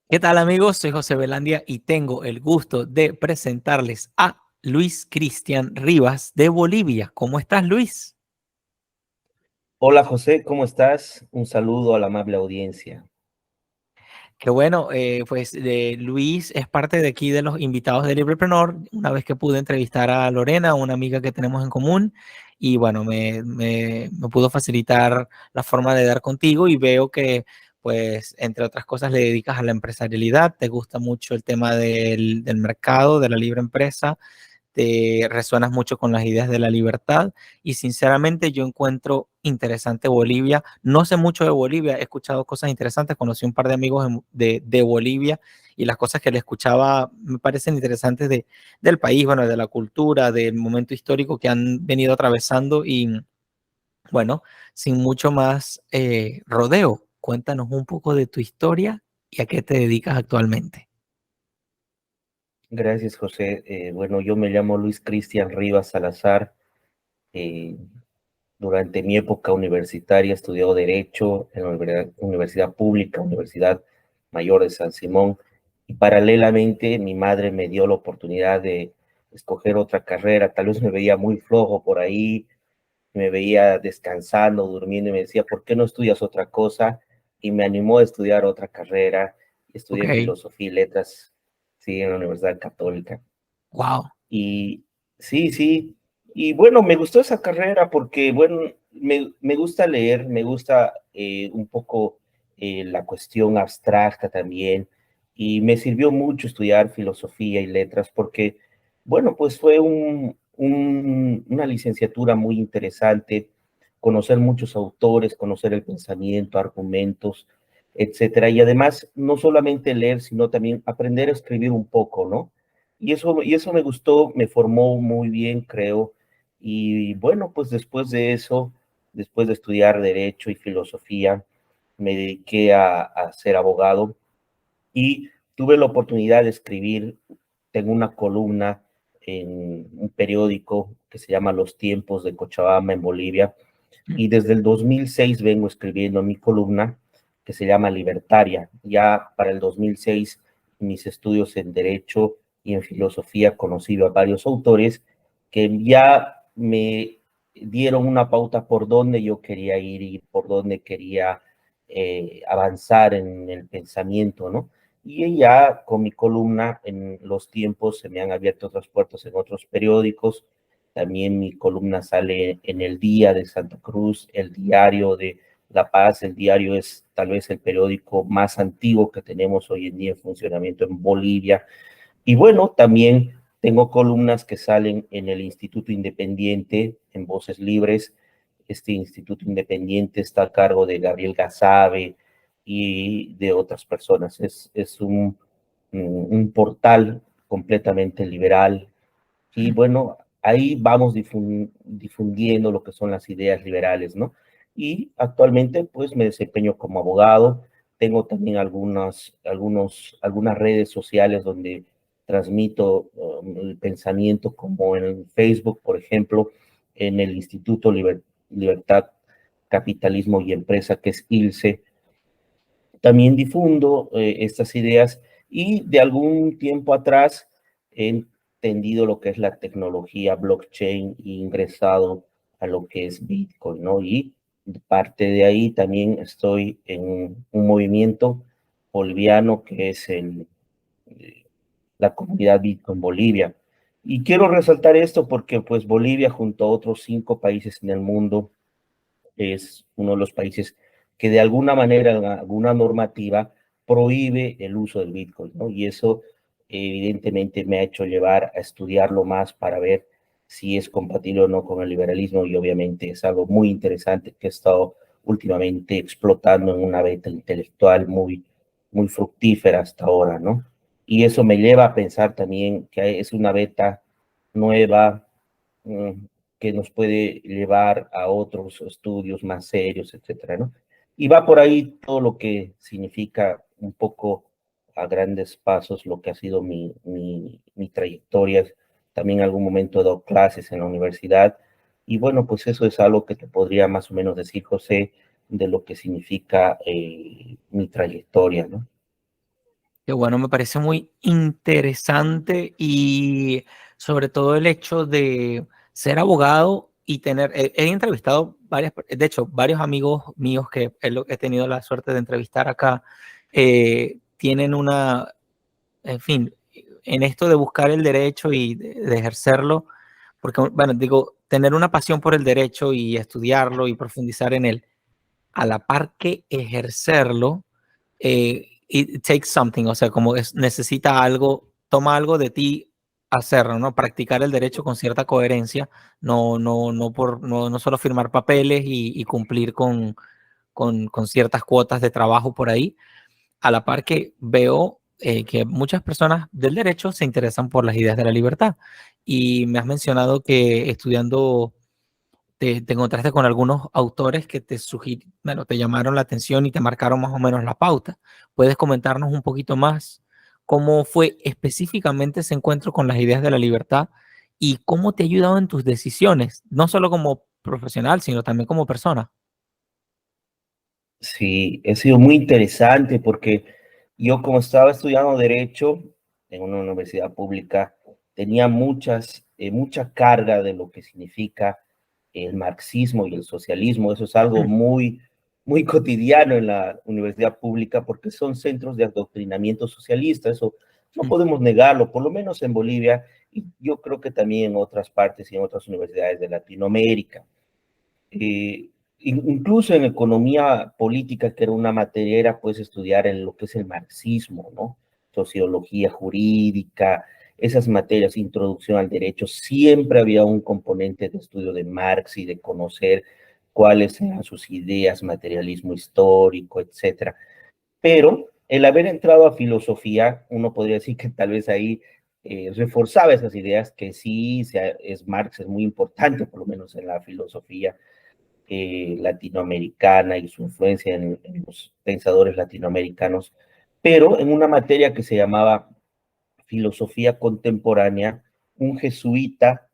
¿Qué tal, amigos? Soy José Belandia y tengo el gusto de presentarles a Luis Cristian Rivas de Bolivia. ¿Cómo estás, Luis? Hola José, ¿cómo estás? Un saludo a la amable audiencia. Qué bueno, Luis es parte de aquí de los invitados de Librepreneur, una vez que pude entrevistar a Lorena, una amiga que tenemos en común, y bueno, me pudo facilitar la forma de dar contigo y veo que, pues, entre otras cosas, le dedicas a la empresarialidad, te gusta mucho el tema del mercado, de la libre empresa, te resuenas mucho con las ideas de la libertad y sinceramente yo encuentro interesante Bolivia. No sé mucho de Bolivia, he escuchado cosas interesantes, conocí un par de amigos de Bolivia y las cosas que le escuchaba me parecen interesantes del país, bueno, de la cultura, del momento histórico que han venido atravesando y bueno, sin mucho más rodeo, cuéntanos un poco de tu historia y a qué te dedicas actualmente. Gracias José. Bueno, yo me llamo Luis Cristian Rivas Salazar. Eh, Durante mi época universitaria estudié Derecho en la Universidad Pública, Universidad Mayor de San Simón, y paralelamente mi madre me dio la oportunidad de escoger otra carrera. Tal vez me veía muy flojo por ahí, me veía descansando, durmiendo, y me decía, ¿por qué no estudias otra cosa? Y me animó a estudiar otra carrera. Ok, Estudié filosofía y letras, sí, en la Universidad Católica. wow. Y sí, sí, y bueno, me gustó esa carrera porque, bueno, me gusta leer, me gusta un poco la cuestión abstracta también, y me sirvió mucho estudiar filosofía y letras porque, bueno, pues fue una licenciatura muy interesante, conocer muchos autores, conocer el pensamiento, argumentos, etcétera, y además no solamente leer, sino también aprender a escribir un poco, ¿no? Y eso me gustó, me formó muy bien, creo. Y bueno, pues después de eso, después de estudiar Derecho y Filosofía, me dediqué a ser abogado y tuve la oportunidad de escribir, tengo una columna en un periódico que se llama Los Tiempos de Cochabamba en Bolivia, y desde el 2006 vengo escribiendo mi columna que se llama Libertaria. Ya para el 2006, mis estudios en Derecho y en Filosofía, conocí a varios autores que ya me dieron una pauta por dónde yo quería ir y por dónde quería avanzar en el pensamiento, ¿no? Y ya con mi columna en Los Tiempos se me han abierto otras puertas en otros periódicos. También mi columna sale en El Día de Santa Cruz, El Diario de La Paz. El Diario es tal vez el periódico más antiguo que tenemos hoy en día en funcionamiento en Bolivia. Y bueno, también tengo columnas que salen en el Instituto Independiente, en Voces Libres. Este Instituto Independiente está a cargo de Gabriel Gazabe y de otras personas. Es un portal completamente liberal, y bueno, ahí vamos difundiendo lo que son las ideas liberales, ¿no? Y actualmente pues me desempeño como abogado. Tengo también algunas redes sociales donde transmito el pensamiento, como en Facebook, por ejemplo, en el Instituto Libertad, Capitalismo y Empresa, que es ILSE. También difundo estas ideas, y de algún tiempo atrás he entendido lo que es la tecnología blockchain e ingresado a lo que es Bitcoin, ¿no? Y parte de ahí también estoy en un movimiento boliviano que es eh, la comunidad Bitcoin Bolivia. Y quiero resaltar esto porque pues Bolivia, junto a otros 5 países en el mundo, es uno de los países que de alguna manera, en alguna normativa, prohíbe el uso del Bitcoin, ¿no? Y eso evidentemente me ha hecho llevar a estudiarlo más para ver si es compatible o no con el liberalismo, y obviamente es algo muy interesante que he estado últimamente explotando en una beta intelectual muy fructífera hasta ahora, ¿no? Y eso me lleva a pensar también que es una beta nueva, mm, que nos puede llevar a otros estudios más serios, etcétera, ¿no? Y va por ahí todo lo que significa un poco a grandes pasos lo que ha sido mi trayectoria. También en algún momento he dado clases en la universidad, y bueno, pues eso es algo que te podría más o menos decir, José, de lo que significa mi trayectoria, ¿no? Que bueno, me parece muy interesante y sobre todo el hecho de ser abogado y tener, he entrevistado de hecho, varios amigos míos que he tenido la suerte de entrevistar acá, tienen una, en fin, en esto de buscar el derecho y de ejercerlo, porque, bueno, digo, tener una pasión por el derecho y estudiarlo y profundizar en él, a la par que ejercerlo, it takes something, o sea, como es, necesita algo, toma algo de ti hacerlo, ¿no? Practicar el derecho con cierta coherencia, no solo firmar papeles y cumplir con ciertas cuotas de trabajo por ahí, a la par que veo que muchas personas del derecho se interesan por las ideas de la libertad. Y me has mencionado que estudiando te encontraste con algunos autores que bueno, te llamaron la atención y te marcaron más o menos la pauta. ¿Puedes comentarnos un poquito más cómo fue específicamente ese encuentro con las ideas de la libertad y cómo te ha ayudado en tus decisiones, no solo como profesional, sino también como persona? Sí, ha sido muy interesante porque yo como estaba estudiando derecho en una universidad pública, tenía mucha carga de lo que significa el marxismo y el socialismo. Eso es algo Mm, muy cotidiano en la universidad pública porque son centros de adoctrinamiento socialista. Eso no mm, podemos negarlo, por lo menos en Bolivia y yo creo que también en otras partes y en otras universidades de Latinoamérica. Eh, Incluso en economía política, que era una materia, era pues estudiar en lo que es el marxismo, ¿no? Sociología jurídica, esas materias, introducción al derecho, siempre había un componente de estudio de Marx y de conocer cuáles eran sus ideas, materialismo histórico, etcétera. Pero el haber entrado a filosofía, uno podría decir que tal vez ahí reforzaba esas ideas que sí, es Marx, es muy importante, por lo menos en la filosofía latinoamericana y su influencia en los pensadores latinoamericanos, pero en una materia que se llamaba filosofía contemporánea, un jesuita,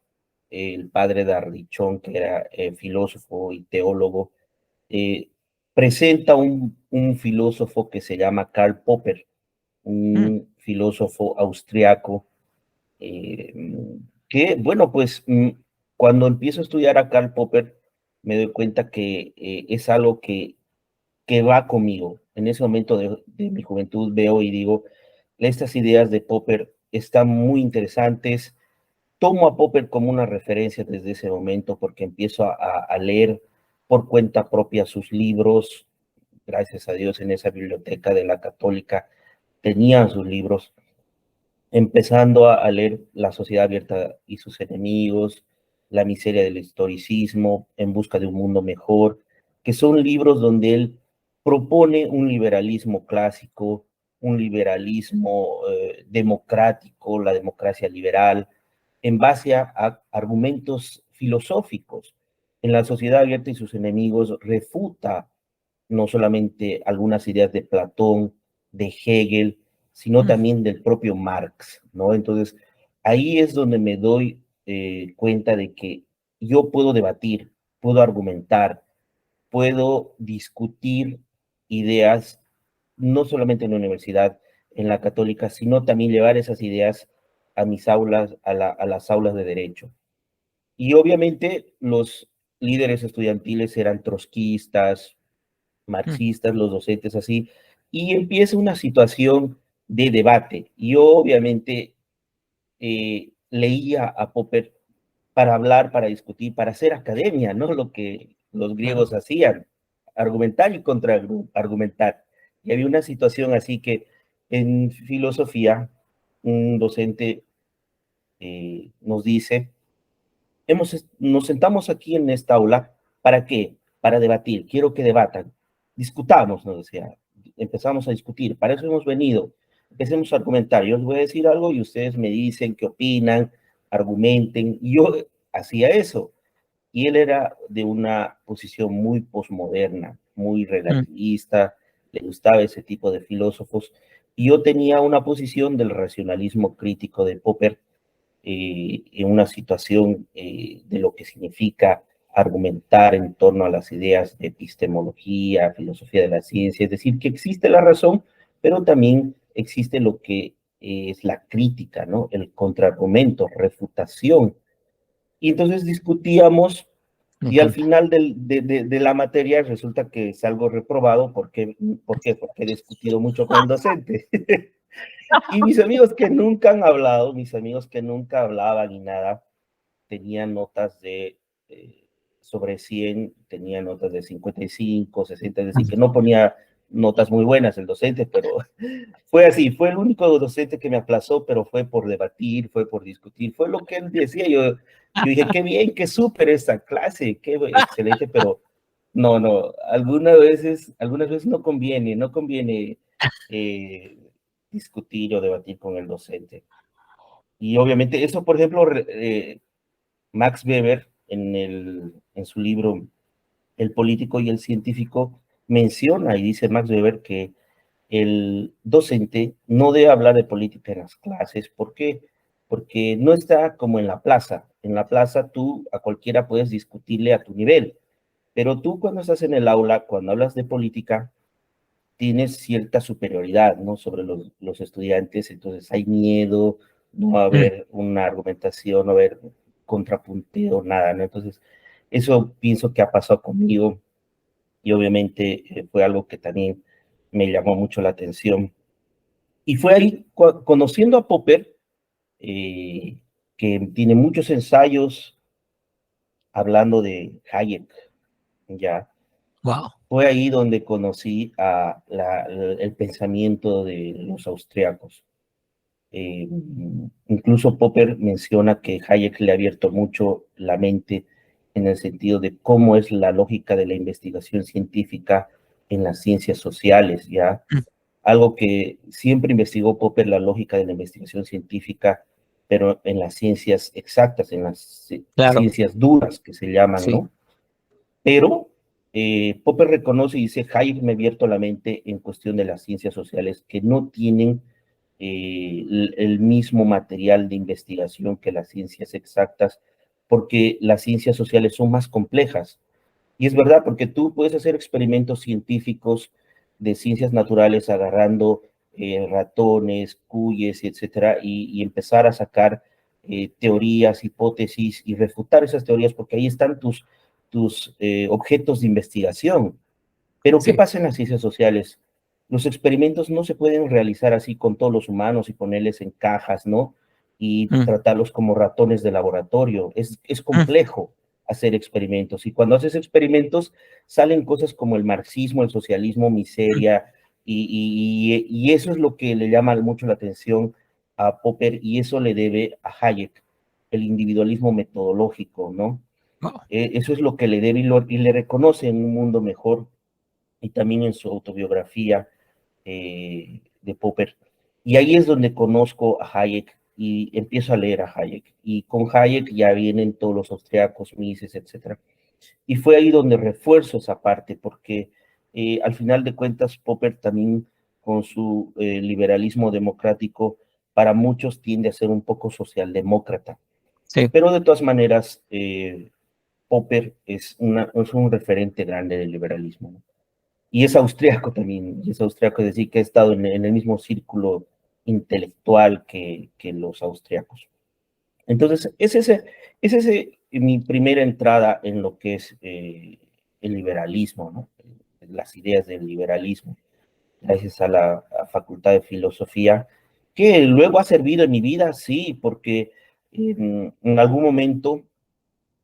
el padre de Ardichón, que era filósofo y teólogo, eh, presenta un filósofo que se llama Karl Popper, mm, un filósofo austriaco, eh, que, bueno, pues cuando empiezo a estudiar a Karl Popper, me doy cuenta que es algo que va conmigo. En ese momento de mi juventud veo y digo, estas ideas de Popper están muy interesantes. Tomo a Popper como una referencia desde ese momento porque empiezo a leer por cuenta propia sus libros. Gracias a Dios en esa biblioteca de la Católica tenían sus libros, empezando a leer La Sociedad Abierta y sus enemigos, La miseria del historicismo, En busca de un mundo mejor, que son libros donde él propone un liberalismo clásico, un liberalismo democrático, la democracia liberal, en base a argumentos filosóficos. En La Sociedad Abierta y sus enemigos refuta no solamente algunas ideas de Platón, de Hegel, sino mm, también del propio Marx, ¿no? Entonces, ahí es donde me doy cuenta de que yo puedo debatir, puedo argumentar, puedo discutir ideas, no solamente en la universidad, en la católica, sino también llevar esas ideas a mis aulas, a las aulas de derecho. Y obviamente los líderes estudiantiles eran trotskistas, mm, marxistas, los docentes así, y empieza una situación de debate. Y yo obviamente leía a Popper para hablar, para discutir, para hacer academia, ¿no? Lo que los claro. griegos hacían, argumentar y contraargumentar. Y había una situación así que en filosofía un docente nos dice, nos sentamos aquí en esta aula, ¿para qué? Para debatir, quiero que debatan, discutamos, nos decía, empezamos a discutir, para eso hemos venido, empecemos a argumentar, yo les voy a decir algo y ustedes me dicen qué opinan, argumenten, y yo hacía eso, y él era de una posición muy posmoderna, muy Mm, relativista, le gustaba ese tipo de filósofos, y yo tenía una posición del racionalismo crítico de Popper, en una situación de lo que significa argumentar en torno a las ideas de epistemología, filosofía de la ciencia, es decir, que existe la razón, pero también existe lo que es la crítica, ¿no? El contraargumento, refutación. Y entonces discutíamos Me y al encanta. final de la materia resulta que salgo reprobado. ¿Por qué? Porque he discutido mucho con el docente. Y mis amigos que nunca han hablado, mis amigos que nunca hablaban ni nada, tenían notas de sobre 100, tenía notas de 55, 60, es decir, que no ponía notas muy buenas el docente, pero fue así, fue el único docente que me aplazó, pero fue por debatir, fue por discutir, fue lo que él decía. Yo dije, qué bien, qué súper esta clase, qué excelente, pero no, no, algunas veces no conviene eh, discutir o debatir con el docente. Y obviamente eso, por ejemplo, Max Weber en su libro El político y el científico menciona y dice Max Weber que el docente no debe hablar de política en las clases. ¿Por qué? Porque no está como en la plaza. En la plaza tú a cualquiera puedes discutirle a tu nivel, pero tú cuando estás en el aula, cuando hablas de política, tienes cierta superioridad, ¿no? Sobre los estudiantes, entonces hay miedo, no va a Mm, haber una argumentación, no va a haber contrapunteo, nada, ¿no? Entonces, eso pienso que ha pasado conmigo y obviamente fue algo que también me llamó mucho la atención. Y fue ahí, conociendo a Popper, eh, que tiene muchos ensayos hablando de Hayek, ya, wow. fue ahí donde conocí el pensamiento de los austriacos. Eh, Incluso Popper menciona que Hayek le ha abierto mucho la mente en el sentido de cómo es la lógica de la investigación científica en las ciencias sociales, ¿ya? Mm, Algo que siempre investigó Popper, la lógica de la investigación científica, pero en las ciencias exactas, en las claro, ciencias duras que se llaman, sí. ¿no? Pero Popper reconoce y dice, Hayek me ha abierto la mente en cuestión de las ciencias sociales que no tienen el mismo material de investigación que las ciencias exactas, porque las ciencias sociales son más complejas. Y es verdad, porque tú puedes hacer experimentos científicos de ciencias naturales agarrando ratones, cuyes, etcétera, y empezar a sacar teorías, hipótesis y refutar esas teorías, porque ahí están tus objetos de investigación. Pero ¿qué Sí. pasa en las ciencias sociales? Los experimentos no se pueden realizar así con todos los humanos y ponerles en cajas, ¿no? Y Mm, tratarlos como ratones de laboratorio. Es mm, complejo hacer experimentos. Y cuando haces experimentos, salen cosas como el marxismo, el socialismo, mm. miseria, y eso es lo que le llama mucho la atención a Popper, y eso le debe a Hayek, el individualismo metodológico, ¿no? Wow. Eso es lo que le debe y le reconoce en un mundo mejor, y también en su autobiografía de Popper. Y ahí es donde conozco a Hayek y empiezo a leer a Hayek. Y con Hayek ya vienen todos los austriacos, Mises, etcétera. Y fue ahí donde refuerzo esa parte, porque al final de cuentas Popper también con su liberalismo democrático para muchos tiende a ser un poco socialdemócrata. Sí. Pero de todas maneras, Popper es un referente grande del liberalismo, ¿no? Y es austriaco también, y es austriaco, es decir, que ha estado en el mismo círculo intelectual que los austriacos. Entonces, es ese mi primera entrada en lo que es el liberalismo, ¿no? Las ideas del liberalismo, gracias a la Facultad de Filosofía, que luego ha servido en mi vida, sí, porque en algún momento,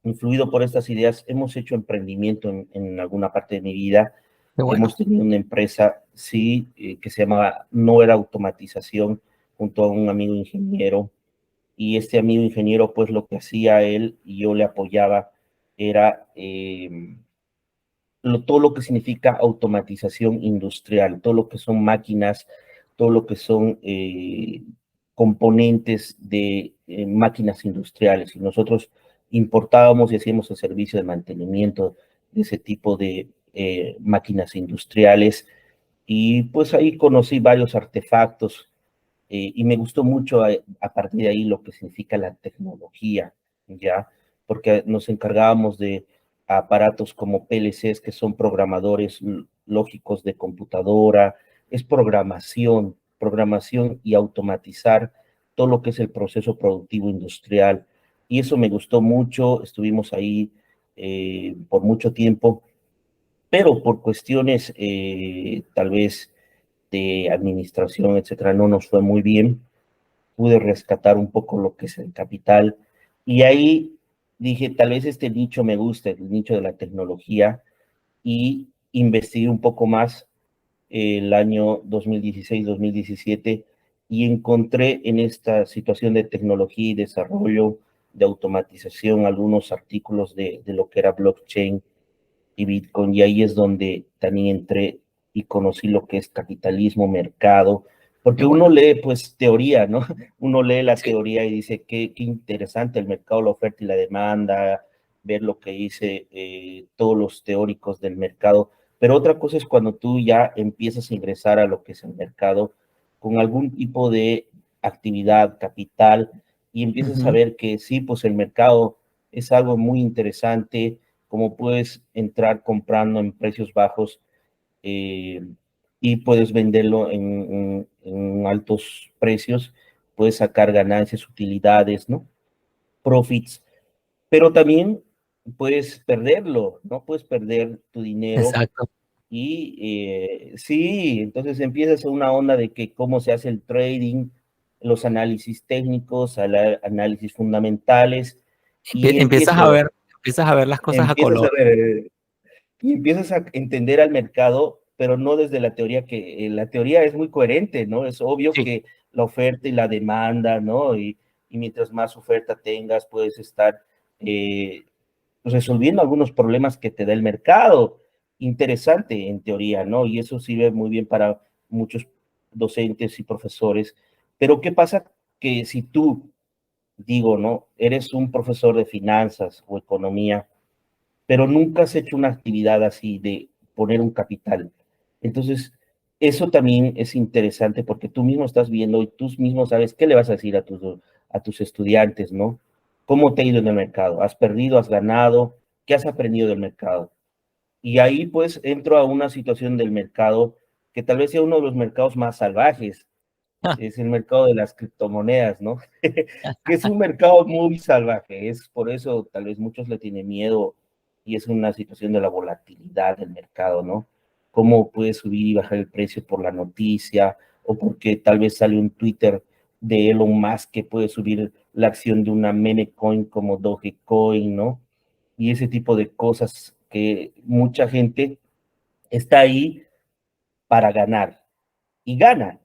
influido por estas ideas, hemos hecho emprendimiento en alguna parte de mi vida. Qué bueno. Hemos tenido una empresa, sí, que se llamaba No Era Automatización, junto a un amigo ingeniero. Y este amigo ingeniero, pues lo que hacía él y yo le apoyaba era todo lo que significa automatización industrial, todo lo que son máquinas, todo lo que son componentes de máquinas industriales. Y nosotros importábamos y hacíamos el servicio de mantenimiento de ese tipo de máquinas industriales. Y pues ahí conocí varios artefactos y me gustó mucho a partir de ahí lo que significa la tecnología, ¿ya? Porque nos encargábamos de aparatos como PLCs, que son programadores lógicos de computadora, es programación, programación y automatizar todo lo que es el proceso productivo industrial. Y eso me gustó mucho, estuvimos ahí por mucho tiempo, pero por cuestiones tal vez de administración, etcétera, no nos fue muy bien. Pude rescatar un poco lo que es el capital y ahí dije, tal vez este nicho me gusta, el nicho de la tecnología, y investigué un poco más el año 2016-2017 y encontré en esta situación de tecnología y desarrollo, de automatización, algunos artículos de lo que era blockchain y Bitcoin, y ahí es donde también entré y conocí lo que es capitalismo, mercado, Qué porque uno bueno. lee pues teoría, ¿no? Uno lee la Sí. teoría y dice qué interesante el mercado, la oferta y la demanda, ver lo que dice todos los teóricos del mercado, pero otra cosa es cuando tú ya empiezas a ingresar a lo que es el mercado con algún tipo de actividad, capital, y empiezas a Ujú. ver que sí, pues el mercado es algo muy interesante, como puedes entrar comprando en precios bajos eh, y puedes venderlo en altos precios, puedes sacar ganancias, utilidades, ¿no? Profits, pero también puedes perderlo, ¿no? Puedes perder tu dinero Exacto. y sí, entonces empiezas a una onda de que cómo se hace el trading, los análisis técnicos, análisis fundamentales y empiezo, Empiezas a ver las cosas a empiezas a color. ver y empiezas a entender al mercado, pero no desde la teoría, que la teoría es muy coherente, ¿no? Es obvio Sí. que la oferta y la demanda, ¿no? Y mientras más oferta tengas, puedes estar eh, resolviendo algunos problemas que te da el mercado. Interesante en teoría, ¿no? Y eso sirve muy bien para muchos docentes y profesores. Pero ¿qué pasa? Que si tú, digo, ¿no? Eres un profesor de finanzas o economía, pero nunca has hecho una actividad así de poner un capital. Entonces, eso también es interesante porque tú mismo estás viendo y tú mismo sabes qué le vas a decir a tus estudiantes, ¿no? ¿Cómo te ha ido en el mercado? ¿Has perdido? ¿Has ganado? ¿Qué has aprendido del mercado? Y ahí pues entro a una situación del mercado que tal vez sea uno de los mercados más salvajes, es el mercado de las criptomonedas, ¿no? Que es un mercado muy salvaje, es por eso tal vez muchos le tienen miedo y es una situación de la volatilidad del mercado, ¿no? Cómo puede subir y bajar el precio por la noticia o porque tal vez sale un Twitter de Elon Musk que puede subir la acción de una meme coin como Dogecoin, ¿no? Y ese tipo de cosas que mucha gente está ahí para ganar y gana,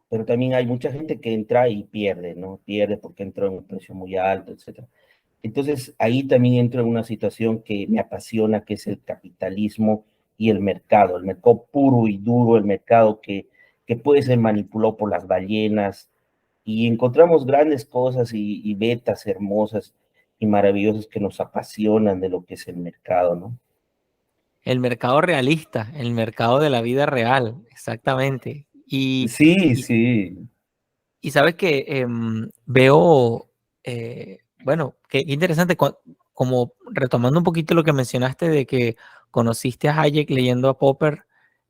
pero también hay mucha gente que entra y pierde, ¿no? Pierde porque entró en un precio muy alto, etcétera. Entonces, ahí también entro en una situación que me apasiona, que es el capitalismo y el mercado puro y duro, el mercado que puede ser manipulado por las ballenas, y encontramos grandes cosas y betas hermosas y maravillosas que nos apasionan de lo que es el mercado, ¿no? El mercado realista, el mercado de la vida real, exactamente. Sí, Y, sí. y sabes que veo, bueno, qué interesante, como retomando un poquito lo que mencionaste de que conociste a Hayek leyendo a Popper,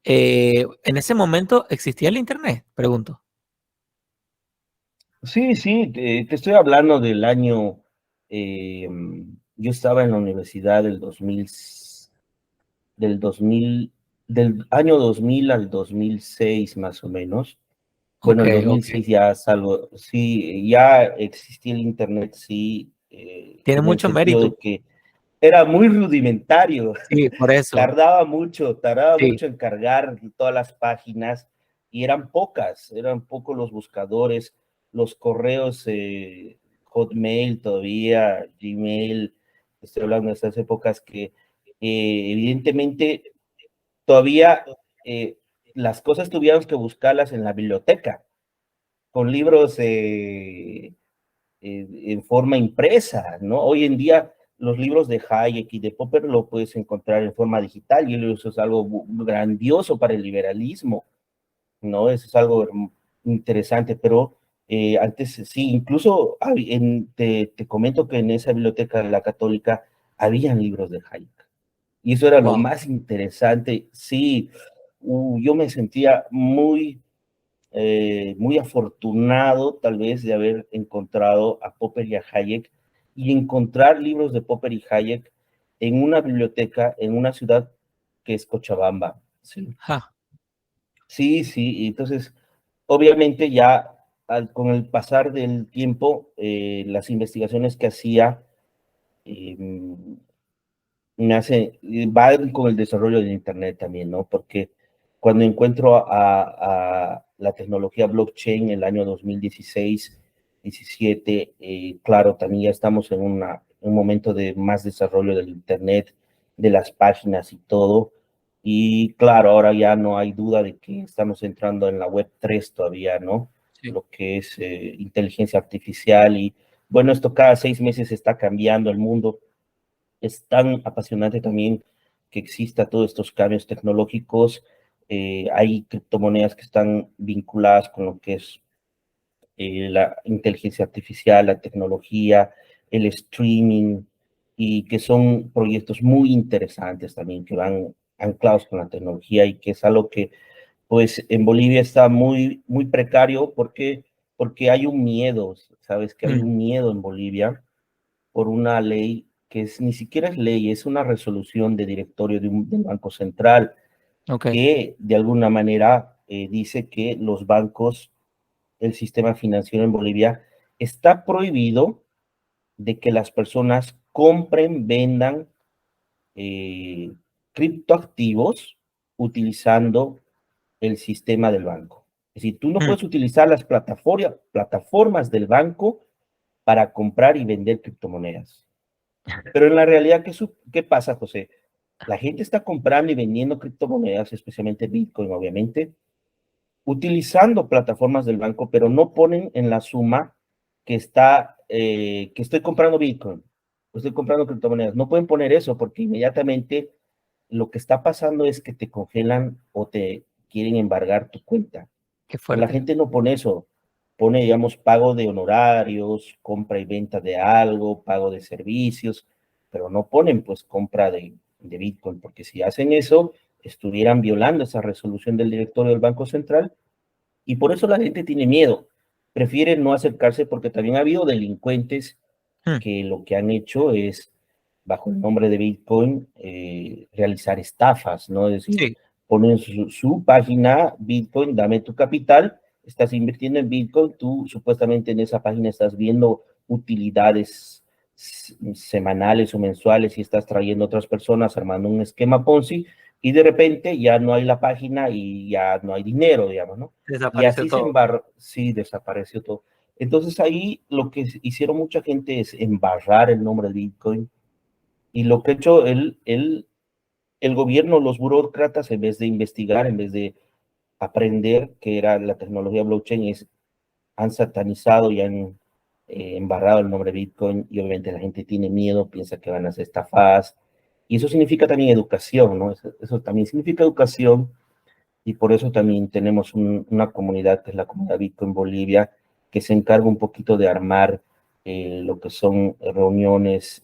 ¿en ese momento existía el Internet? Pregunto. Sí, sí, te estoy hablando del año, yo estaba en la universidad del 2000, del año 2000 al 2006 más o menos. Bueno, Ok, el dos mil ok. seis ya salgo, sí, ya existía el internet, sí, Tiene en el mucho sentido mérito. de que era muy rudimentario, Sí, por eso. tardaba Sí, mucho en cargar todas las páginas y eran pocos los buscadores, los correos, Hotmail todavía, Gmail, estoy hablando de esas épocas que evidentemente todavía eh, las cosas tuvieron que buscarlas en la biblioteca, con libros en forma impresa, ¿no? Hoy en día los libros de Hayek y de Popper lo puedes encontrar en forma digital y eso es algo grandioso para el liberalismo, ¿no? Eso es algo interesante, pero antes sí, incluso te comento que en esa biblioteca de la Católica habían libros de Hayek y eso era lo wow. más interesante, sí, yo me sentía muy muy afortunado tal vez de haber encontrado a Popper y a Hayek y encontrar libros de Popper y Hayek en una biblioteca en una ciudad que es Cochabamba. Sí, Ja. sí, sí. Y entonces, obviamente ya con el pasar del tiempo, las investigaciones que hacía eh, me hace, va con el desarrollo del Internet también, ¿no? Porque cuando encuentro a la tecnología blockchain en el año 2016, 17, claro, también ya estamos en un momento de más desarrollo del Internet, de las páginas y todo. Y claro, ahora ya no hay duda de que estamos entrando en la Web 3 todavía, ¿no? Sí. Lo que es inteligencia artificial y bueno, esto cada 6 meses está cambiando el mundo. Es tan apasionante también que exista todos estos cambios tecnológicos. Hay criptomonedas que están vinculadas con lo que es la inteligencia artificial, la tecnología, el streaming, y que son proyectos muy interesantes también, que van anclados con la tecnología y que es algo que pues en Bolivia está muy, muy precario porque hay un miedo, ¿sabes? Que hay Mm, un miedo en Bolivia por una ley que es, ni siquiera es ley, es una resolución de directorio del Banco Central ok. que de alguna manera dice que los bancos, el sistema financiero en Bolivia, está prohibido de que las personas compren, vendan eh, criptoactivos utilizando el sistema del banco. Es decir, tú no Mm, puedes utilizar las plataformas del banco para comprar y vender criptomonedas. Pero en la realidad, ¿qué pasa, José? La gente está comprando y vendiendo criptomonedas, especialmente Bitcoin, obviamente, utilizando plataformas del banco, pero no ponen en la suma que estoy comprando Bitcoin, o estoy comprando criptomonedas. No pueden poner eso porque inmediatamente lo que está pasando es que te congelan o te quieren embargar tu cuenta. qué Pero la fuerte. gente no pone eso, pone, digamos, pago de honorarios, compra y venta de algo, pago de servicios, pero no ponen pues compra de Bitcoin, porque si hacen eso, estuvieran violando esa resolución del directorio del Banco Central y por eso la gente tiene miedo, prefiere no acercarse porque también ha habido delincuentes Mm, que lo que han hecho es, bajo el nombre de Bitcoin, realizar estafas, ¿no? Es decir, sí, ponen su página, Bitcoin, dame tu capital, estás invirtiendo en Bitcoin, tú supuestamente en esa página estás viendo utilidades semanales o mensuales y estás trayendo otras personas armando un esquema Ponzi y de repente ya no hay la página y ya no hay dinero, digamos, ¿no? Y desapareció así se todo. embarró, sí, desapareció todo. Entonces ahí lo que hicieron mucha gente es embarrar el nombre de Bitcoin y lo que ha hecho el gobierno, los burócratas, en vez de investigar, en vez de aprender qué era la tecnología blockchain, han satanizado y han embarrado el nombre Bitcoin y obviamente la gente tiene miedo, piensa que van a ser estafadas y eso significa también educación, ¿no? Eso también significa educación y por eso también tenemos una comunidad que es la comunidad Bitcoin Bolivia, que se encarga un poquito de armar lo que son reuniones,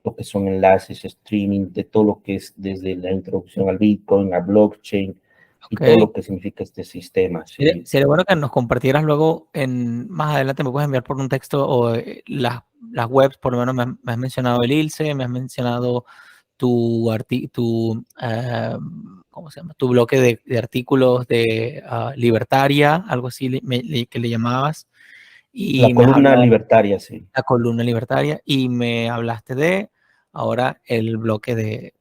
lo que son enlaces, streaming, de todo lo que es desde la introducción al Bitcoin, al blockchain y todo Ok. lo que significa este sistema, Sería, ¿sí? sería bueno que nos compartieras luego más adelante, me puedes enviar por un texto o las webs, por lo menos me has mencionado el ILSE, me has mencionado ¿cómo se llama? Tu bloque de artículos de Libertaria, algo así que le llamabas, La y me has columna hablado libertaria, sí. la columna libertaria y me hablaste de ahora el bloque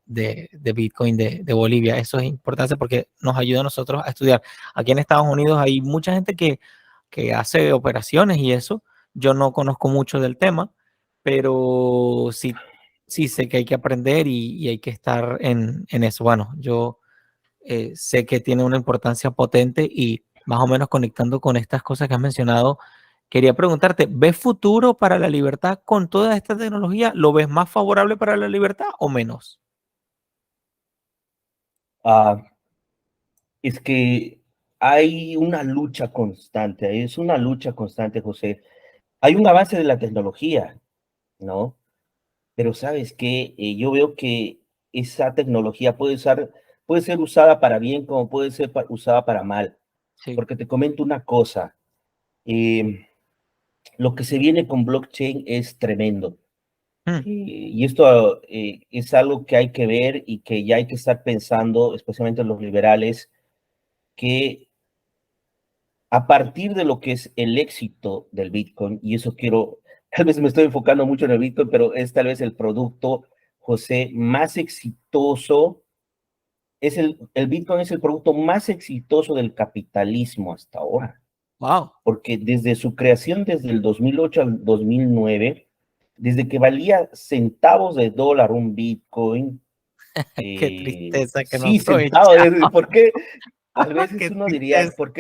de Bitcoin de Bolivia. Eso es importante porque nos ayuda a nosotros a estudiar. Aquí en Estados Unidos hay mucha gente que hace operaciones y eso. Yo no conozco mucho del tema, pero sí, sí sé que hay que aprender y hay que estar en eso. Bueno, yo sé que tiene una importancia potente y más o menos conectando con estas cosas que has mencionado, quería preguntarte, ¿ves futuro para la libertad con toda esta tecnología? ¿Lo ves más favorable para la libertad o menos? Ah, es que hay una lucha constante, es una lucha constante, José. Hay un avance de la tecnología, ¿no? Pero sabes que yo veo que esa tecnología puede ser usada para bien como puede ser usada para mal. Sí. porque te comento una cosa. Lo que se viene con blockchain es tremendo. Mm, Y esto es algo que hay que ver y que ya hay que estar pensando, especialmente los liberales, que a partir de lo que es el éxito del Bitcoin, y eso quiero, tal vez me estoy enfocando mucho en el Bitcoin, pero es tal vez el producto, José, más exitoso, el Bitcoin es el producto más exitoso del capitalismo hasta ahora, wow. porque desde su creación, desde el 2008 al 2009, desde que valía centavos de dólar un Bitcoin, Qué tristeza que no sí, centavos, aprovechamos. ¿por qué? A veces Qué uno diría, tristeza. ¿por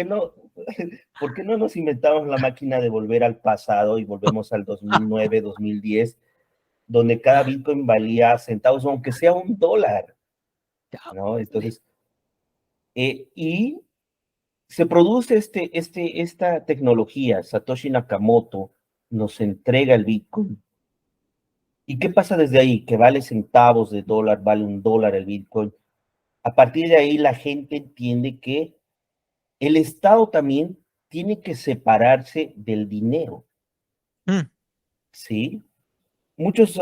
qué no nos inventamos la máquina de volver al pasado y volvemos al 2009, 2010, donde cada Bitcoin valía centavos, aunque sea un dólar, Ya, ¿no? Entonces, y se produce esta tecnología, Satoshi Nakamoto nos entrega el Bitcoin. ¿Y qué pasa desde ahí? Que vale centavos de dólar, vale un dólar el Bitcoin. A partir de ahí la gente entiende que el Estado también tiene que separarse del dinero, mm, ¿sí? Muchos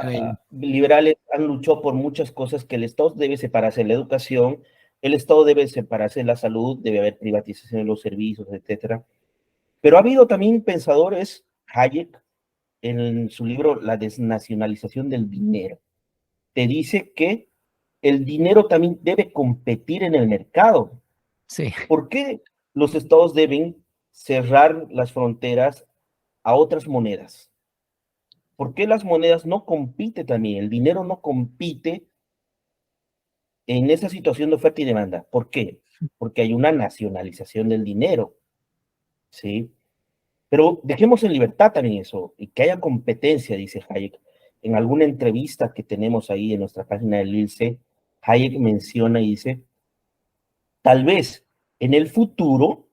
bello. liberales han luchado por muchas cosas que el Estado debe separarse de la educación, el Estado debe separarse de la salud, debe haber privatización de los servicios, etcétera. Pero ha habido también pensadores, Hayek, en su libro La desnacionalización del dinero, te dice que el dinero también debe competir en el mercado. Sí, ¿Por qué los estados deben cerrar las fronteras a otras monedas? ¿Por qué las monedas no compiten también? El dinero no compite en esa situación de oferta y demanda. ¿Por qué? Porque hay una nacionalización del dinero, ¿sí? Pero dejemos en libertad también eso y que haya competencia, dice Hayek. En alguna entrevista que tenemos ahí en nuestra página del ILSE, Hayek menciona y dice, tal vez en el futuro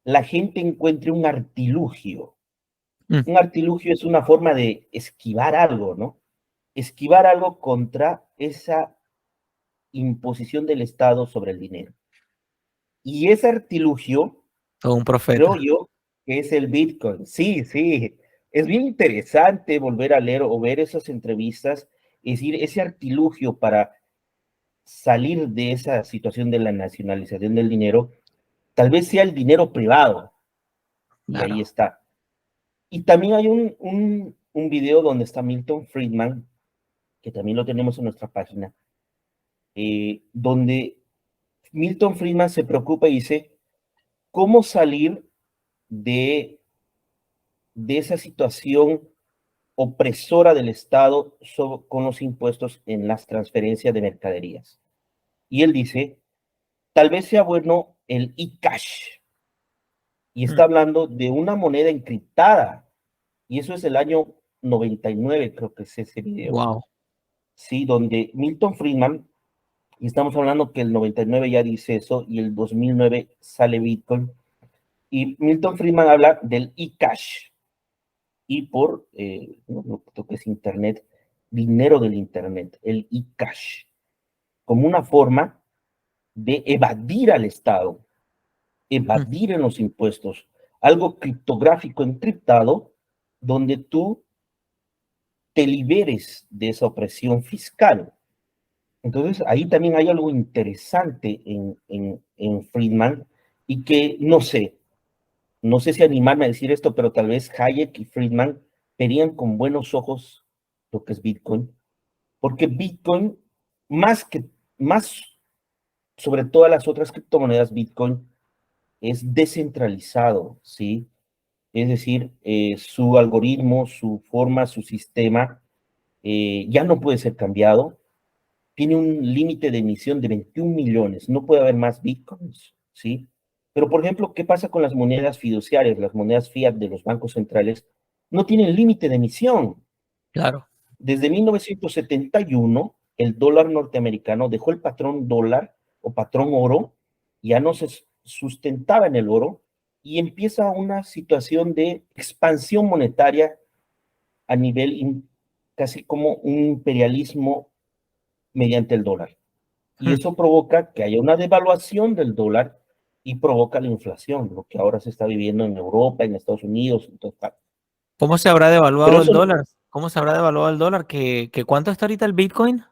la gente encuentre un artilugio. mm, Un artilugio es una forma de esquivar algo, ¿no? Esquivar algo contra esa imposición del Estado sobre el dinero. Y ese artilugio, todo un creo profeta. yo, que es el Bitcoin. Sí, sí. Es bien interesante volver a leer o ver esas entrevistas, es decir, ese artilugio para salir de esa situación de la nacionalización del dinero, tal vez sea el dinero privado. Y ahí Claro. está. Y también hay un video donde está Milton Friedman, que también lo tenemos en nuestra página, donde Milton Friedman se preocupa y dice, ¿cómo salir de, de esa situación opresora del Estado con los impuestos en las transferencias de mercaderías? Y él dice, tal vez sea bueno el e-cash. Y está Mm, hablando de una moneda encriptada. Y eso es el año 99, creo que es ese video. wow. Sí, donde Milton Friedman, y estamos hablando que el 99 ya dice eso, y el 2009 sale Bitcoin, y Milton Friedman habla del e-cash, y por lo que es Internet, dinero del Internet, el e-cash, como una forma de evadir al Estado, Mm, evadir en los impuestos, algo criptográfico encriptado, donde tú te liberes de esa opresión fiscal. Entonces, ahí también hay algo interesante en Friedman y que no sé si animarme a decir esto, pero tal vez Hayek y Friedman verían con buenos ojos lo que es Bitcoin, porque Bitcoin, más sobre todas las otras criptomonedas, Bitcoin es descentralizado, ¿sí? Es decir, su algoritmo, su forma, su sistema ya no puede ser cambiado, tiene un límite de emisión de 21 millones, no puede haber más bitcoins, ¿sí? Pero, por ejemplo, ¿qué pasa con las monedas fiduciarias, las monedas fiat de los bancos centrales? No tienen límite de emisión. claro. Desde 1971, el dólar norteamericano dejó el patrón dólar o patrón oro, ya no se sustentaba en el oro y empieza una situación de expansión monetaria a nivel casi como un imperialismo mediante el dólar. Y Mm, eso provoca que haya una devaluación del dólar y provoca la inflación, lo que ahora se está viviendo en Europa, en Estados Unidos, en todas partes. ¿Cómo se habrá Pero devaluado el eso, dólar? ¿Cómo se habrá devaluado el dólar? ¿Que cuánto está ahorita el Bitcoin?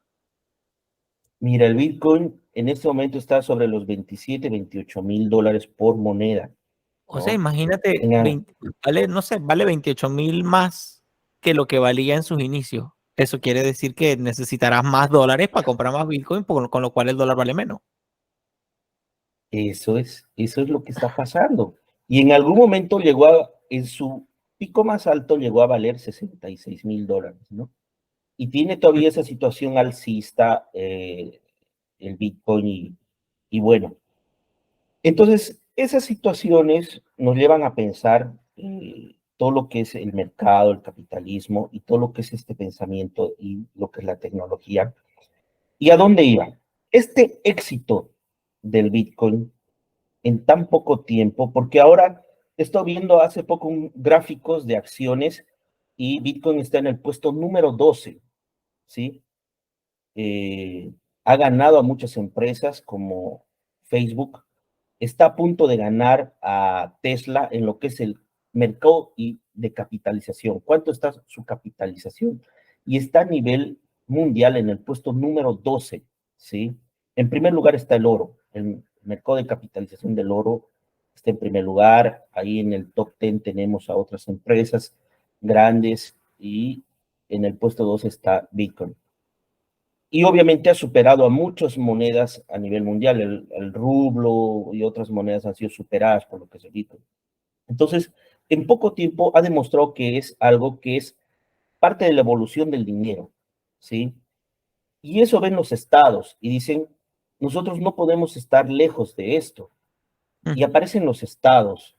mira, el Bitcoin en este momento está sobre los 27, 28 mil dólares por moneda, O sea, ¿no? imagínate, En a- vale, no sé, vale 28.000 más que lo que valía en sus inicios. Eso quiere decir que necesitarás más dólares para comprar más Bitcoin, con lo cual el dólar vale menos. eso es lo que está pasando. Y en algún momento llegó en su pico más alto llegó a valer 66 mil dólares, ¿no? Y tiene todavía esa situación alcista el Bitcoin y bueno, entonces esas situaciones nos llevan a pensar todo lo que es el mercado, el capitalismo y todo lo que es este pensamiento y lo que es la tecnología. ¿Y a dónde iba? Este éxito del Bitcoin en tan poco tiempo, porque ahora he estado viendo hace poco gráficos de acciones y Bitcoin está en el puesto número 12, ¿sí? Ha ganado a muchas empresas como Facebook, está a punto de ganar a Tesla en lo que es el mercado y de capitalización. ¿Cuánto está su capitalización? Y está a nivel mundial en el puesto número 12, ¿sí? En primer lugar está el oro, el mercado de capitalización del oro está en primer lugar, ahí en el top 10 tenemos a otras empresas grandes y en el puesto 2 está Bitcoin y obviamente ha superado a muchas monedas a nivel mundial. El rublo y otras monedas han sido superadas por lo que es el Bitcoin. Entonces, en poco tiempo ha demostrado que es algo que es parte de la evolución del dinero, ¿sí? Y eso ven los estados y dicen, nosotros no podemos estar lejos de esto. Mm, Y aparecen los estados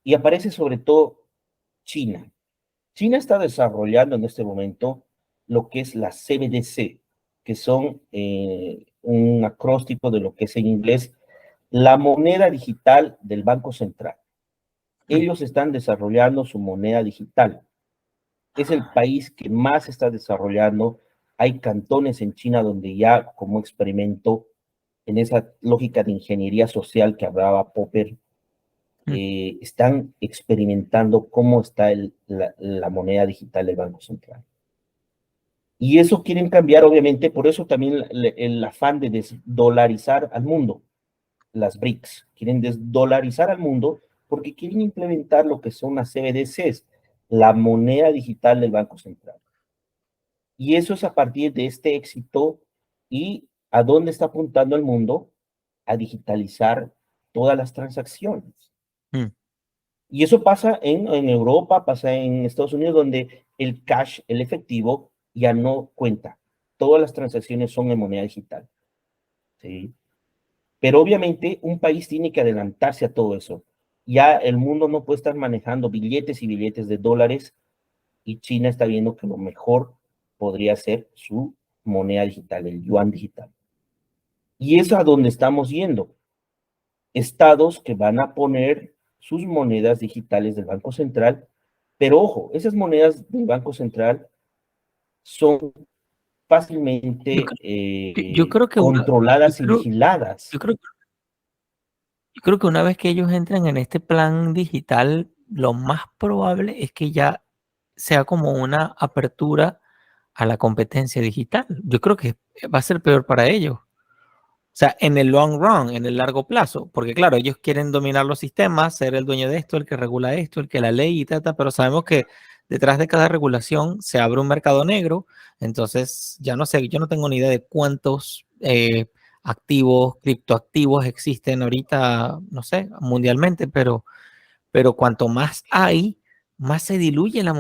y aparece sobre todo China. China está desarrollando en este momento lo que es la CBDC, que son un acróstico de lo que es en inglés la moneda digital del Banco Central. mm. Ellos están desarrollando su moneda digital. Es el país que más está desarrollando. Hay cantones en China donde ya como experimento en esa lógica de ingeniería social que hablaba Popper, Mm, están experimentando cómo está la moneda digital del Banco Central. Y eso quieren cambiar, obviamente, por eso también el afán de desdolarizar al mundo, las BRICS, quieren desdolarizar al mundo porque quieren implementar lo que son las CBDCs, la moneda digital del Banco Central. Y eso es a partir de este éxito y a dónde está apuntando el mundo a digitalizar todas las transacciones. mm. Y eso pasa en Europa, pasa en Estados Unidos, donde el cash, el efectivo, ya no cuenta. Todas las transacciones son en moneda digital. ¿Sí? Pero obviamente un país tiene que adelantarse a todo eso. Ya el mundo no puede estar manejando billetes y billetes de dólares y China está viendo que lo mejor podría ser su moneda digital, el yuan digital. Y es a donde estamos yendo. Estados que van a poner sus monedas digitales del Banco Central, pero ojo, esas monedas del Banco Central son Yo, fácilmente yo creo que yo controladas y creo, yo vigiladas. creo, yo creo que una vez que ellos entren en este plan digital, lo más probable es que ya sea como una apertura a la competencia digital. Yo creo que va a ser peor para ellos. O sea, en el long run, en el largo plazo, porque claro, ellos quieren dominar los sistemas, ser el dueño de esto, el que regula esto, el que la ley y tal, pero sabemos que detrás de cada regulación se abre un mercado negro, entonces ya no sé, yo no tengo ni idea de cuántos activos, criptoactivos existen ahorita, no sé, mundialmente, pero cuanto más hay, más se diluye la